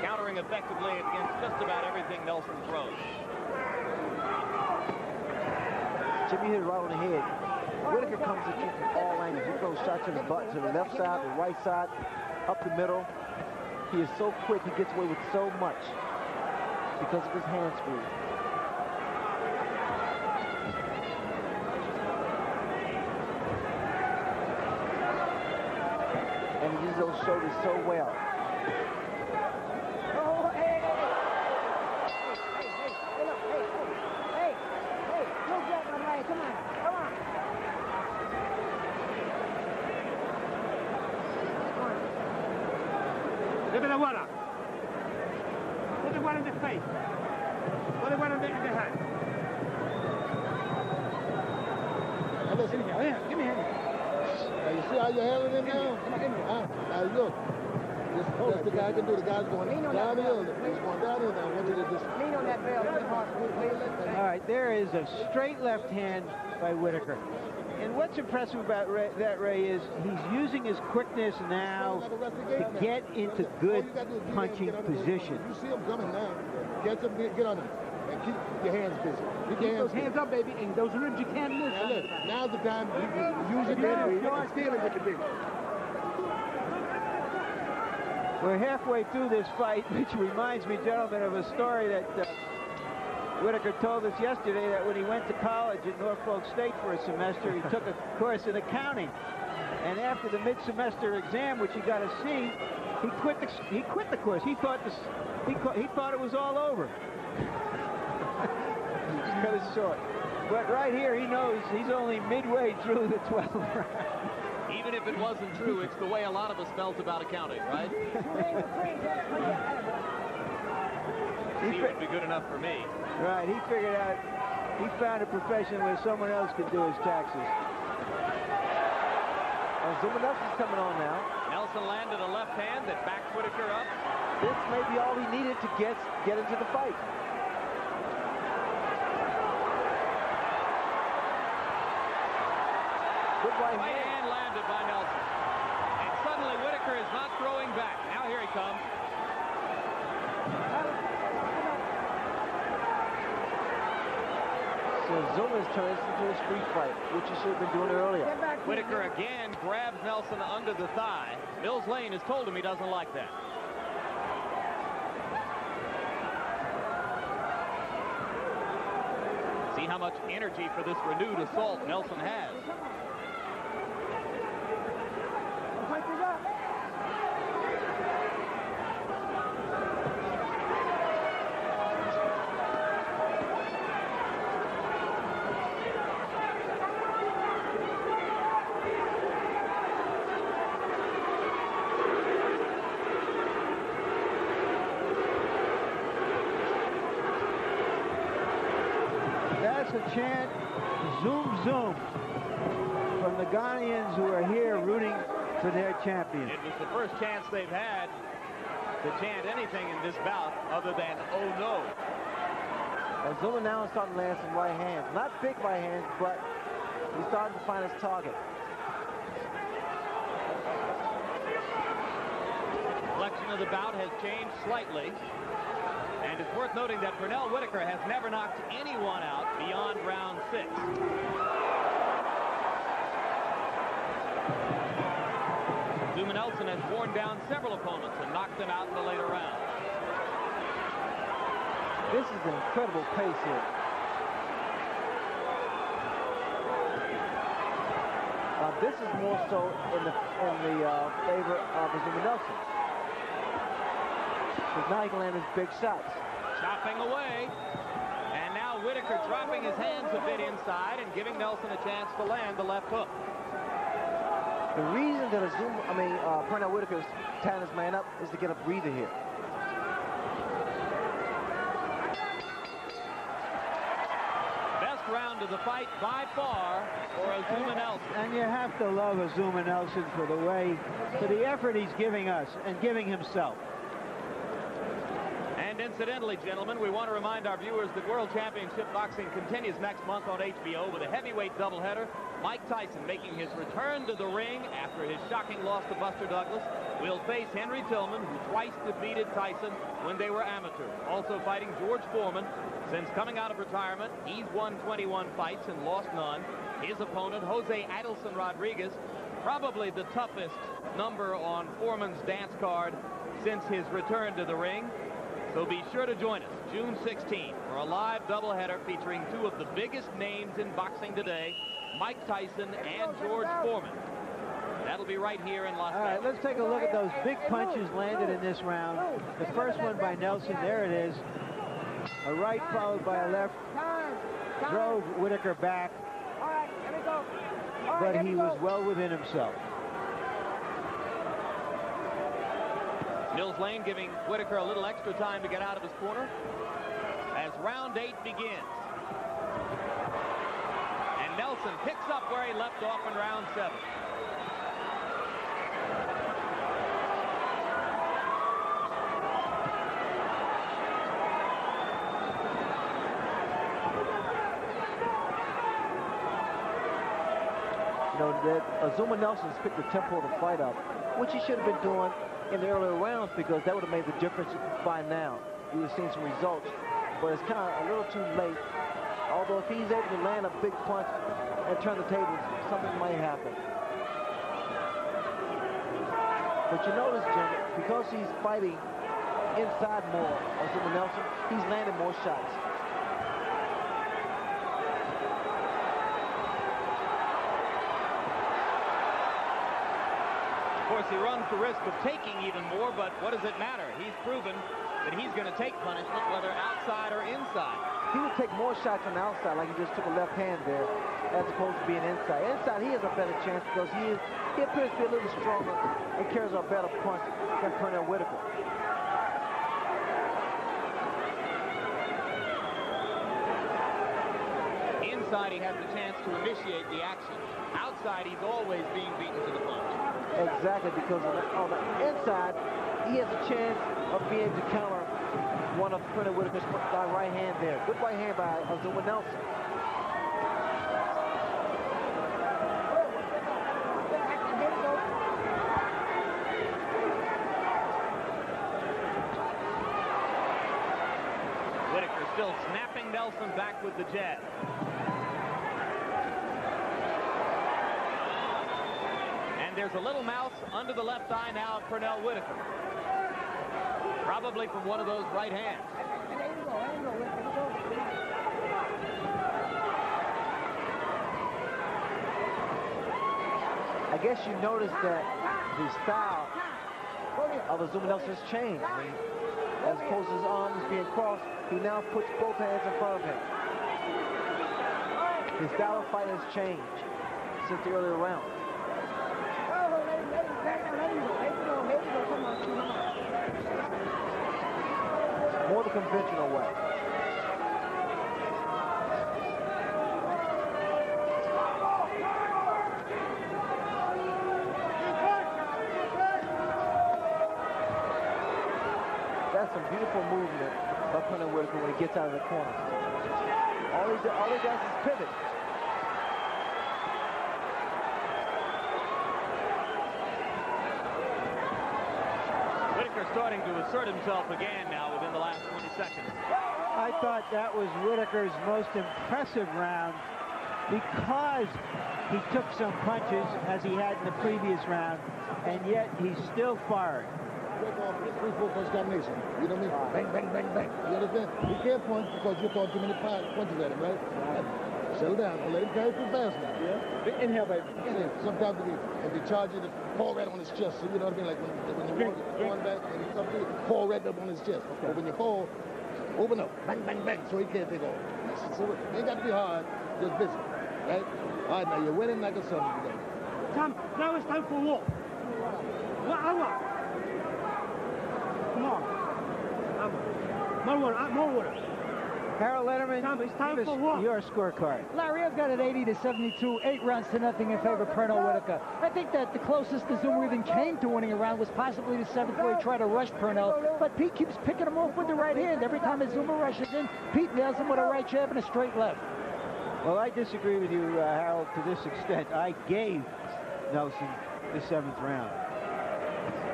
Countering effectively against just about everything Nelson throws. Jimmy hit it right on the head. Whitaker comes at you from all angles. He throws shots to the butt, to the left side, the right side, up the middle. He is so quick, he gets away with so much because of his hand speed. And he uses those shoulders so well. Oh, hey, don't grab my leg. Come on. Look at the water. Put the water in the face. Put the water in the hand. Now listen, Give me a hand. now you see how you're handling it now? Now look. That's the guy can do. The guy's going downhill. He's going downhill now. I want you to just... Lean on that bell. All right, there is a straight left hand by Whitaker. And what's impressive about Ray, is he's using his quickness now to get into good punching position. You see him coming now. Get on him. And keep your hands busy. Keep those hands up, baby, and those ribs you can't miss. Now look, now's the time you use your body. You can steal it with the big. We're halfway through this fight, which reminds me, gentlemen, of a story that Whitaker told us yesterday, that when he went to college at Norfolk State for a semester, he took a course in accounting. And after the mid-semester exam, which he got a C, he quit the course. He thought it was all over. Just cut it short. But right here, he knows he's only midway through the 12th round. Even if it wasn't true, it's the way a lot of us felt about accounting, right? He would be good enough for me. Right, he figured out, he found a profession where someone else could do his taxes. Azumah Nelson's coming on now. Nelson landed a left hand that backed Whitaker up. This may be all he needed to get into the fight. Good right hand landed by Nelson. And suddenly Whitaker is not throwing back. Now here he comes. So Azumah's turned this into a street fight, which he should have been doing earlier. Whitaker again grabs Nelson under the thigh. Mills Lane has told him he doesn't like that. See how much energy for this renewed assault Nelson has. That's a chant, zoom, zoom, from the Ghanaians who are here rooting for their champion. It was the first chance they've had to chant anything in this bout other than, oh no. Azumah now is starting to land some right hands. Not big right hands, but he's starting to find his target. Selection of the bout has changed slightly. And it's worth noting that Pernell Whitaker has never knocked anyone out beyond round 6. Azumah Nelson has worn down several opponents and knocked them out in the later rounds. This is an incredible pace here. This is more so in the favor of Azumah Nelson. Because now he can land his big shots. Chopping away. And now Whitaker dropping his hands a bit inside and giving Nelson a chance to land the left hook. The reason that Pernell Whitaker is tying his man up is to get a breather here. Best round of the fight by far for Azumah Nelson. And you have to love Azumah Nelson for the effort he's giving us and giving himself. And incidentally, gentlemen, we want to remind our viewers that World Championship Boxing continues next month on HBO with a heavyweight doubleheader. Mike Tyson making his return to the ring after his shocking loss to Buster Douglas will face Henry Tillman, who twice defeated Tyson when they were amateurs. Also fighting George Foreman. Since coming out of retirement, he's won 21 fights and lost none. His opponent, Jose Adelson Rodriguez, probably the toughest number on Foreman's dance card since his return to the ring. So be sure to join us June 16th for a live doubleheader featuring two of the biggest names in boxing today, Mike Tyson and George Foreman. That'll be right here in Las Vegas. All right, let's take a look at those big punches landed in this round. The first one by Nelson, there it is. A right followed by a left drove Whitaker back, but he was well within himself. Mills Lane giving Whitaker a little extra time to get out of his corner as round 8 begins. And Nelson picks up where he left off in round 7. You know, that Azumah Nelson's picked the tempo of the fight up, which he should have been doing in the earlier rounds, because that would have made the difference by now. You would have seen some results, but it's kind of a little too late. Although if he's able to land a big punch and turn the tables, something might happen. But you notice, Jim, because he's fighting inside more, Azumah Nelson, he's landing more shots. Of course, he runs the risk of taking even more, but what does it matter? He's proven that he's going to take punishment, whether outside or inside. He would take more shots on the outside, like he just took a left hand there, as opposed to being inside. Inside, he has a better chance because he appears to be a little stronger and carries a better punch than Pernell Whitaker. Inside, he has the chance to initiate the action. Outside, he's always being beaten to the punch. Exactly, because on the inside, he has a chance of being able to counter one of Pernell Whitaker's right hand there. Good right hand by Azumah Nelson. Whitaker still snapping Nelson back with the jab. There's a little mouse under the left eye now of Pernell Whitaker. Probably from one of those right hands. I guess you noticed that the style of Azumah Nelson has changed. As opposed to his arms being crossed, he now puts both hands in front of him. His style of fight has changed since the earlier round. More the conventional way. That's some beautiful movement by Pernell Whitaker when he gets out of the corner. All he does is pivot. Starting to assert himself again now within the last 20 seconds. I thought that was Whitaker's most impressive round because he took some punches as he had in the previous round, and yet he's still firing. Free punch combination. You know what I mean? Bang, bang, bang, bang. You understand? He can't punch because you're throwing too many punches at him, right? Settle down. Don't let him carry too fast now. Yeah. Inhale, baby. Sometimes if he charges it, fall right on his chest. So you know what I mean? Like when you're going back and he's up there, fall right up on his chest. Okay. But when you fall, open up. Bang, bang, bang. So he can't take off. So it ain't got to be hard. Just busy. Right? All right, now you're winning like a son today. Sam, now it's time for war. What? Come on. More water. Harold Letterman, Sam, it's time for war. Your scorecard. Larry, I've got it 80-72, 8 rounds to nothing in favor of Pernell Whitaker. I think that the closest Azumah even came to winning a round was possibly the 7th, where he tried to rush Pernell, but Pete keeps picking him off with the right hand. Every time Azumah rushes in, Pete nails him with a right jab and a straight left. Well, I disagree with you, Harold, to this extent. I gave Nelson the 7th round.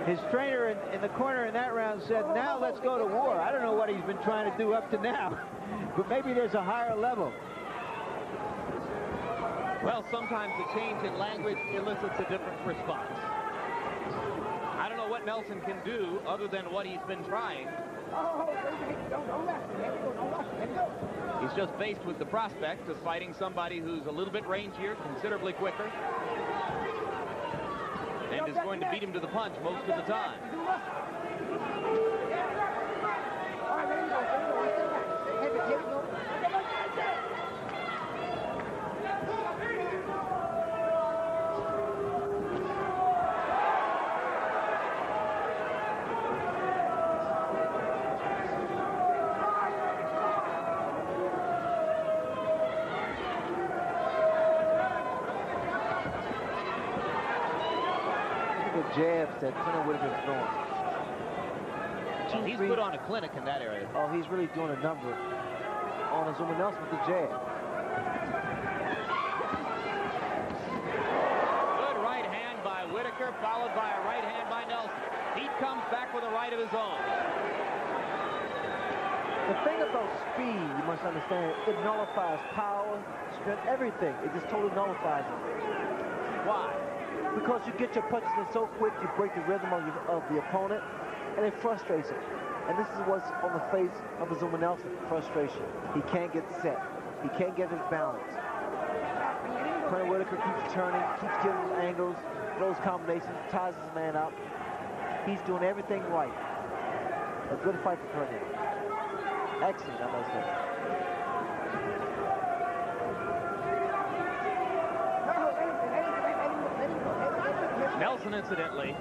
His trainer in the corner in that round said, now let's go to war. I don't know what he's been trying to do up to now, but maybe there's a higher level. Well, sometimes a change in language elicits a different response. I don't know what Nelson can do other than what he's been trying. He's just faced with the prospect of fighting somebody who's a little bit rangier, considerably quicker, and is going to beat him to the punch most of the time. Jabs that Pernell Whitaker's throwing. He's put on a clinic in that area. Oh, he's really doing a number on Azumah Nelson with the jab. Good right hand by Whitaker, followed by a right hand by Nelson. Pete comes back with a right of his own. The thing about speed, you must understand, it nullifies power, strength, everything. It just totally nullifies it. Why? Because you get your punches in so quick, you break the rhythm of the opponent, and it frustrates him. And this is what's on the face of Azumah Nelson, frustration. He can't get set. He can't get his balance. Pernell Whitaker keeps turning, keeps getting angles, throws combinations, ties his man up. He's doing everything right. A good fight for Pernell. Excellent, I must say. Nelson, incidentally,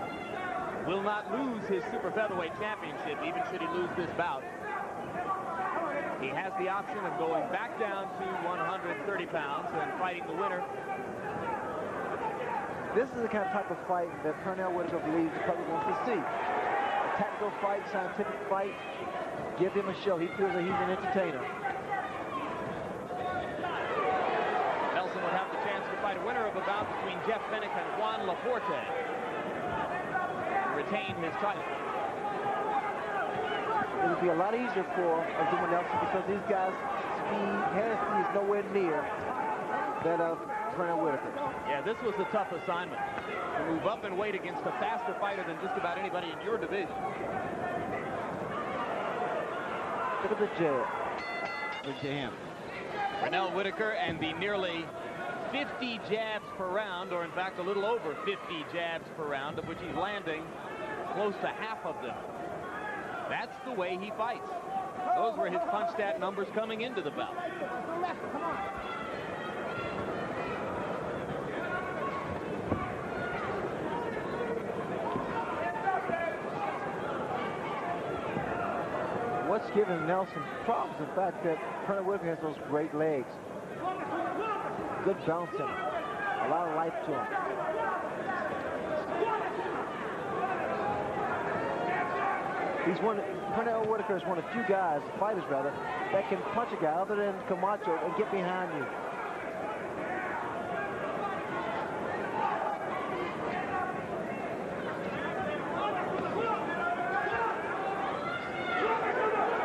will not lose his super featherweight championship, even should he lose this bout. He has the option of going back down to 130 pounds and fighting the winner. This is the kind of type of fight that Pernell Whitaker believes the public wants to see. A tactical fight, scientific fight. Give him a show. He feels that he's an entertainer. Nelson would have the chance to fight a winner of a bout between Jeff Fennick and Juan Laforte to retain his title. It would be a lot easier for Azumah Nelson because these guys' hand speed is nowhere near that of Pernell Whitaker. Yeah, this was a tough assignment, to move up in weight against a faster fighter than just about anybody in your division. Look at the jab. Good to him. Pernell Whitaker and the nearly 50 jabs per round, or in fact a little over 50 jabs per round, of which he's landing close to half of them. That's the way he fights. Those were his punch stat numbers coming into the bout. What's giving Nelson problems is the fact that Pernell Whitaker has those great legs. Good bouncing. A lot of life to him. Pernell Whitaker is one of the few guys, fighters rather, that can punch a guy other than Camacho and get behind you.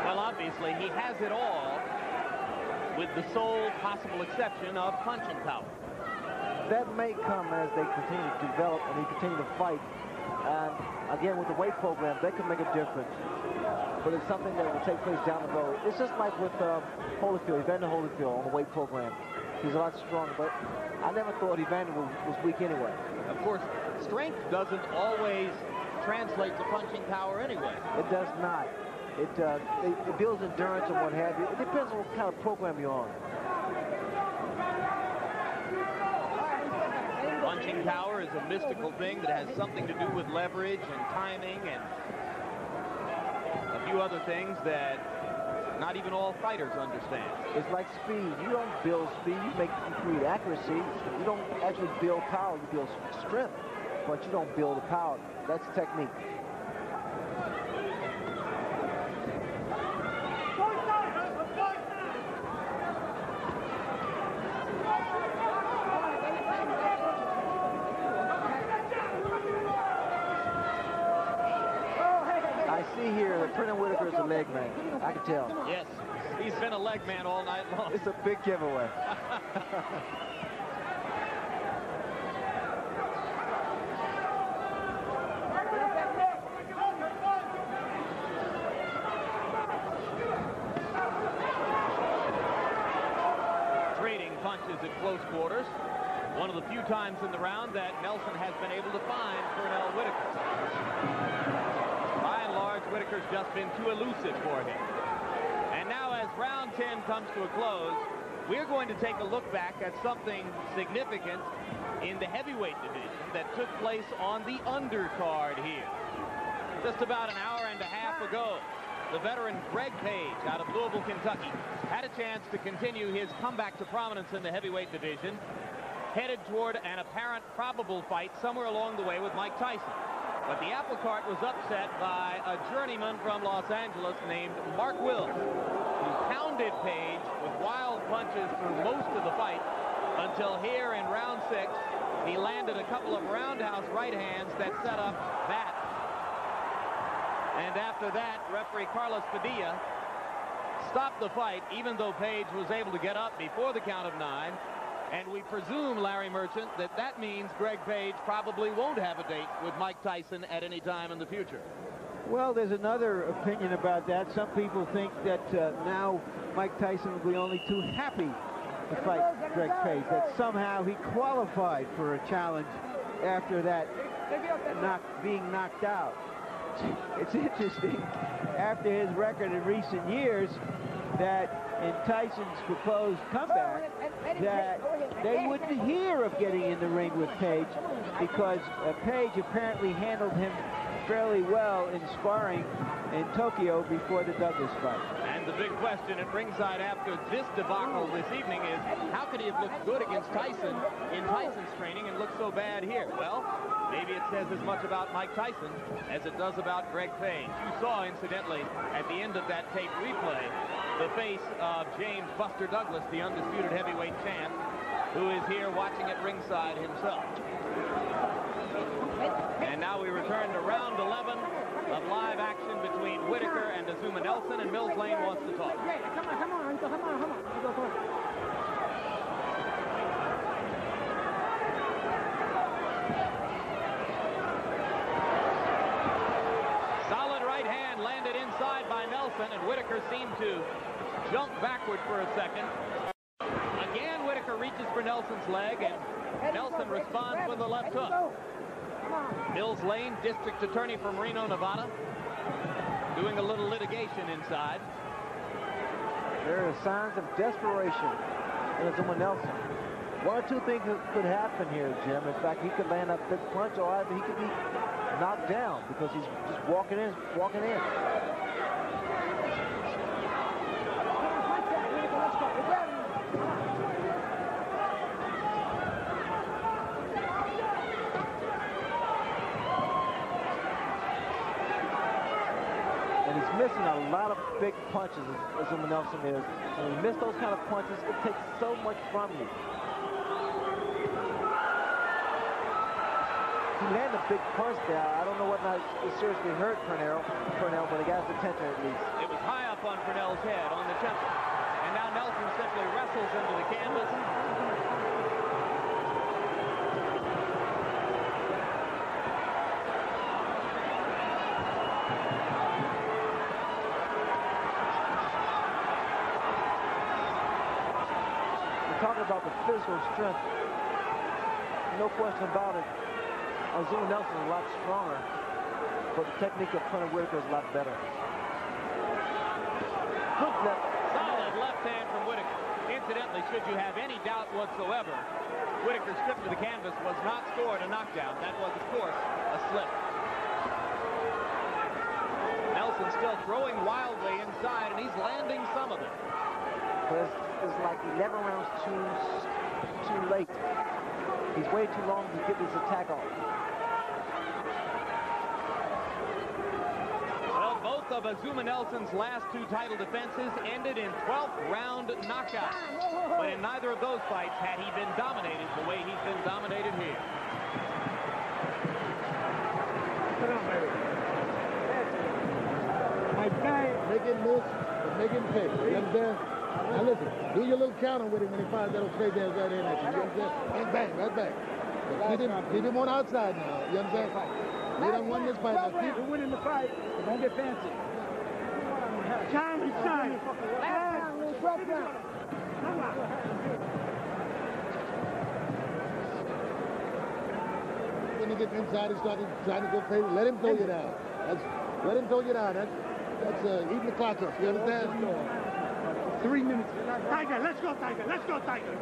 Well, obviously, he has it all, with the sole possible exception of punching power. That may come as they continue to develop and they continue to fight. And again, with the weight program, they can make a difference. But it's something that will take place down the road. It's just like with Holyfield, Evander Holyfield on the weight program. He's a lot stronger, but I never thought Evander was weak anyway. Of course, strength doesn't always translate to punching power anyway. It does not. It builds endurance and what have you. It depends on what kind of program you're on. One punching power is a mystical thing that has something to do with leverage and timing and a few other things that not even all fighters understand. It's like speed. You don't build speed, you create accuracy. You don't actually build power, you build strength, but you don't build the power. That's technique. I see here that Pernell Whitaker is a leg man. I can tell. Yes, he's been a leg man all night long. It's a big giveaway. Trading punches at close quarters. One of the few times in the round that Nelson has been able to find Pernell Whitaker. By and large, Whitaker's just been too elusive for him. And now as round 10 comes to a close, we're going to take a look back at something significant in the heavyweight division that took place on the undercard here. Just about an hour and a half ago, the veteran Greg Page out of Louisville, Kentucky, had a chance to continue his comeback to prominence in the heavyweight division, headed toward an apparent probable fight somewhere along the way with Mike Tyson. But the apple cart was upset by a journeyman from Los Angeles named Mark Wills, who pounded Page with wild punches through most of the fight until here in round 6, he landed a couple of roundhouse right hands that set up that. And after that, referee Carlos Padilla stopped the fight, even though Page was able to get up before the count of 9. And we presume, Larry Merchant, that that means Greg Page probably won't have a date with Mike Tyson at any time in the future. Well, there's another opinion about that. Some people think that now Mike Tyson will be only too happy to fight Greg Page, that somehow he qualified for a challenge after that being knocked out. It's interesting, after his record in recent years, that in Tyson's proposed comeback, that they wouldn't hear of getting in the ring with Page because Page apparently handled him fairly well in sparring in Tokyo before the Douglas fight. And the big question at ringside after this debacle this evening is, how could he have looked good against Tyson in Tyson's training and look so bad here? Well, maybe it says as much about Mike Tyson as it does about Greg Page. You saw, incidentally, at the end of that tape replay, the face of James Buster Douglas, the undisputed heavyweight champ, who is here watching at ringside himself. And now we return to round 11 of live action between Whitaker and Azumah Nelson, and Mills Lane wants to talk. Come on. Solid right hand landed inside by Nelson, and Whitaker seemed to jump backward for a second. Again, Whitaker reaches for Nelson's leg, and Nelson responds with a left hook. Mills Lane, district attorney from Reno, Nevada, doing a little litigation inside. There are signs of desperation in Azumah Nelson. One or two things could happen here, Jim. In fact, he could land a big punch, or either he could be knocked down because he's just walking in. Missing a lot of big punches, as Azumah Nelson is. When you miss those kind of punches, it takes so much from you. He landed a big punch there. I don't know whether or not it seriously hurt Pernell, but it got his attention at least. It was high up on Pernell's head, on the temple. And now Nelson simply wrestles into the canvas. Talking about the physical strength, no question about it. Azumah Nelson is a lot stronger, but the technique of Pernell Whitaker is a lot better. Good left. Solid left hand from Whitaker. Incidentally, certainly, should you have any doubt whatsoever, Whitaker's trip to the canvas was not scored a knockdown. That was, of course, a slip. Nelson still throwing wildly inside, and he's landing some of it. But it's like 11 rounds too late. He's way too long to get this attack off. Well, both of Azumah Nelson's last two title defenses ended in 12th round knockouts. But in neither of those fights had he been dominated the way he's been dominated here. My guy, make it miss, but make it pay. You understand? Now listen, do your little counter with him when he fires that little straight dance right in at you. You understand? And bang, right back. Keep him on outside now. You understand? We done won this fight. Now keep We're winning the fight. Don't get fancy. Time is time. When he gets inside, he's trying to go crazy. Let him throw you down. Let him throw you down. That's eating the clock up. You understand? 3 minutes. Tiger, let's go, Tiger. Let's go, Tiger.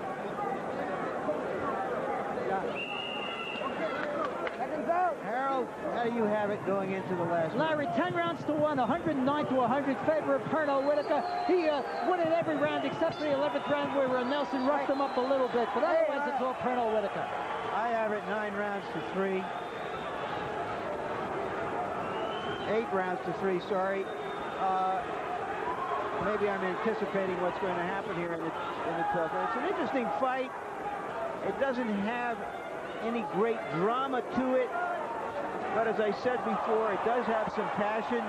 Harold, how do you have it going into the last Larry, 10 rounds to 1, 109 to 100, favor of Pernell Whitaker. He won in every round except for the 11th round where Nelson roughed him up a little bit, but otherwise it's all Pernell Whitaker. I have it 9 rounds to 3. 8 rounds to 3, sorry. Maybe I'm anticipating what's going to happen here in the 12th round. It's an interesting fight. It doesn't have any great drama to it, but as I said before, it does have some passion,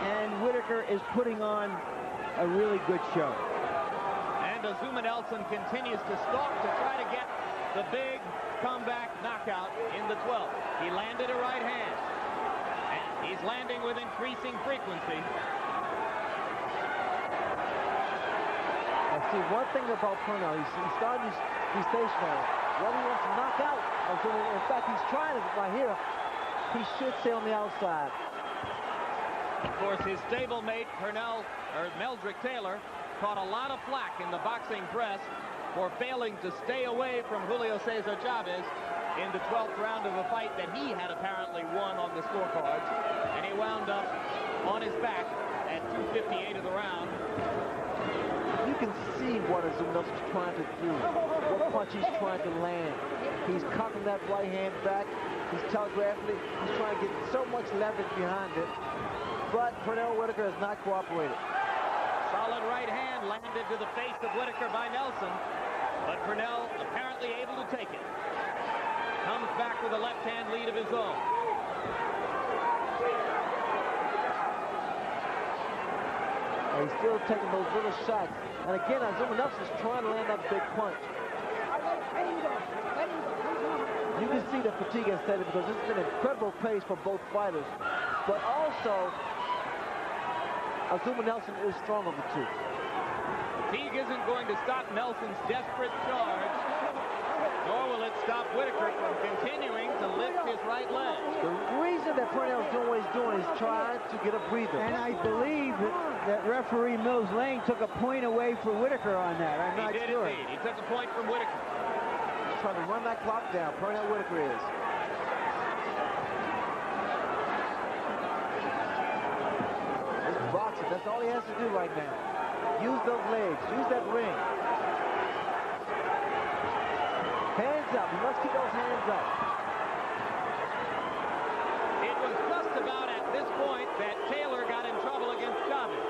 and Whitaker is putting on a really good show. And Azumah Nelson continues to stalk to try to get the big comeback knockout in the 12th. He landed a right hand, and he's landing with increasing frequency. See, one thing about Pernell, he's starting to be stationary. Whether he wants to knock out Azumah, in fact, he's trying it right here. He should stay on the outside. Of course, his stablemate, Meldrick Taylor, caught a lot of flack in the boxing press for failing to stay away from Julio Cesar Chavez in the 12th round of a fight that he had apparently won on the scorecards. And he wound up on his back at 2:58 of the round. You can see what Azumah is trying to do, what punch he's trying to land. He's cocking that right hand back. He's telegraphing it. He's trying to get so much leverage behind it. But Pernell Whitaker has not cooperated. Solid right hand landed to the face of Whitaker by Nelson, but Pernell apparently able to take it. Comes back with a left-hand lead of his own. And he's still taking those little shots. And again, Azumah Nelson's trying to land that big punch. You can see the fatigue has set in because this has been an incredible pace for both fighters. But also, Azumah Nelson is strong of the two. Fatigue isn't going to stop Nelson's desperate charge, nor will it stop Whitaker from continuing to lift his right leg. The reason that Pernell's doing what he's doing is trying to get a breather. And I believe that referee Mills Lane took a point away for Whitaker on that. I'm not sure. He did indeed. He took a point from Whitaker. He's trying to run that clock down. Pernell Whitaker is. It's boxing. That's all he has to do right now. Use those legs. Use that ring. Hands up. He must keep those hands up. It was just about at this point that Taylor got in trouble against Chavez.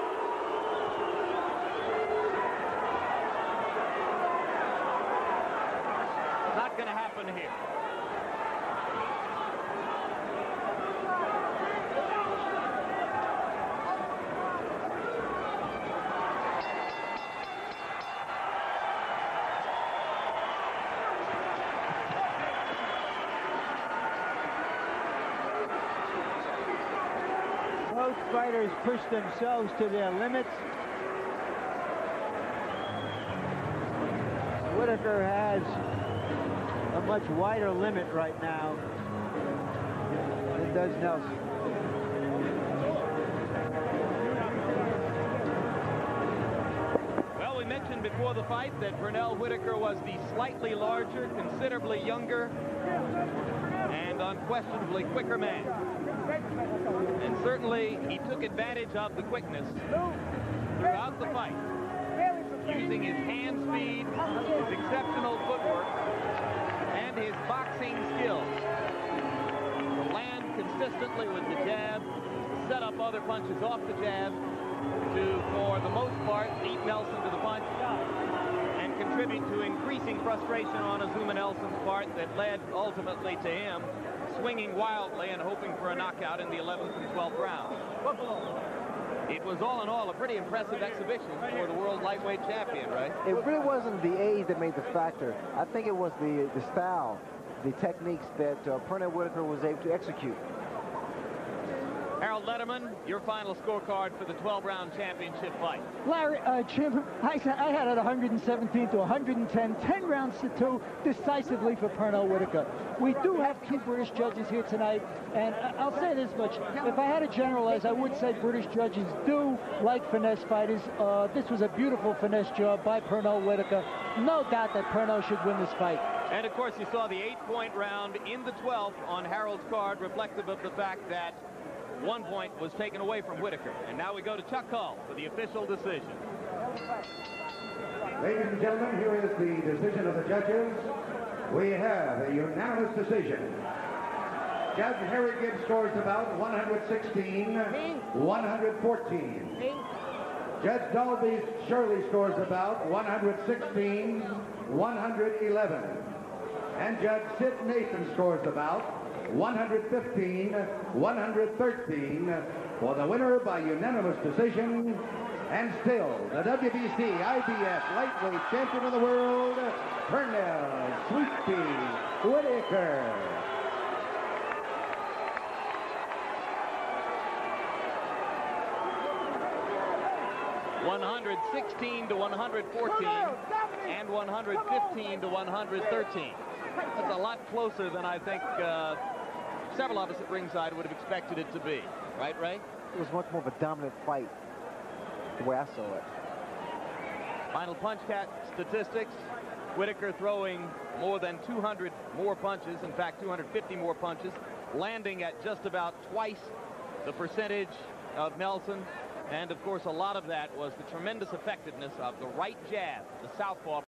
Not going to happen here. Both fighters push themselves to their limits. Whitaker has a much wider limit right now than does Nelson. Well, we mentioned before the fight that Pernell Whitaker was the slightly larger, considerably younger, and unquestionably quicker man. And certainly he took advantage of the quickness throughout the fight, using his hand speed, his exceptional footwork, and his boxing skills to land consistently with the jab, set up other punches off the jab, to, for the most part, beat Nelson to the punch and contribute to increasing frustration on Azumah Nelson's part that led ultimately to him swinging wildly and hoping for a knockout in the 11th and 12th rounds. It was all in all a pretty impressive exhibition for the world lightweight champion, right? It really wasn't the age that made the factor. I think it was the style, the techniques that Pernell Whitaker was able to execute. Harold Letterman, your final scorecard for the 12-round championship fight. Larry, Jim, I had it 117 to 110, 10 rounds to 2, decisively for Pernell Whitaker. We do have 2 British judges here tonight, and I'll say this much. If I had to generalize, I would say British judges do like finesse fighters. This was a beautiful finesse job by Pernell Whitaker. No doubt that Pernell should win this fight. And, of course, you saw the 8-point round in the 12th on Harold's card, reflective of the fact that 1 point was taken away from Whitaker. And now we go to Chuck Hull for the official decision. Ladies and gentlemen, here is the decision of the judges. We have a unanimous decision. Judge Harry Gibbs scores about 116, 114. Judge Dalby Shirley scores about 116, 111. And Judge Sid Nathan scores about 115, 113 for the winner by unanimous decision, and still the WBC IBF lightweight champion of the world, Pernell "Sweetpea" Whitaker. (116 to 114 and 115 to 113. That's a lot closer than I think several of us at ringside would have expected it to be. Right, Ray? It was much more of a dominant fight, the way I saw it. Final punch count statistics. Whitaker throwing more than 200 more punches, in fact 250 more punches, landing at just about twice the percentage of Nelson. And of course a lot of that was the tremendous effectiveness of the right jab, the southpaw.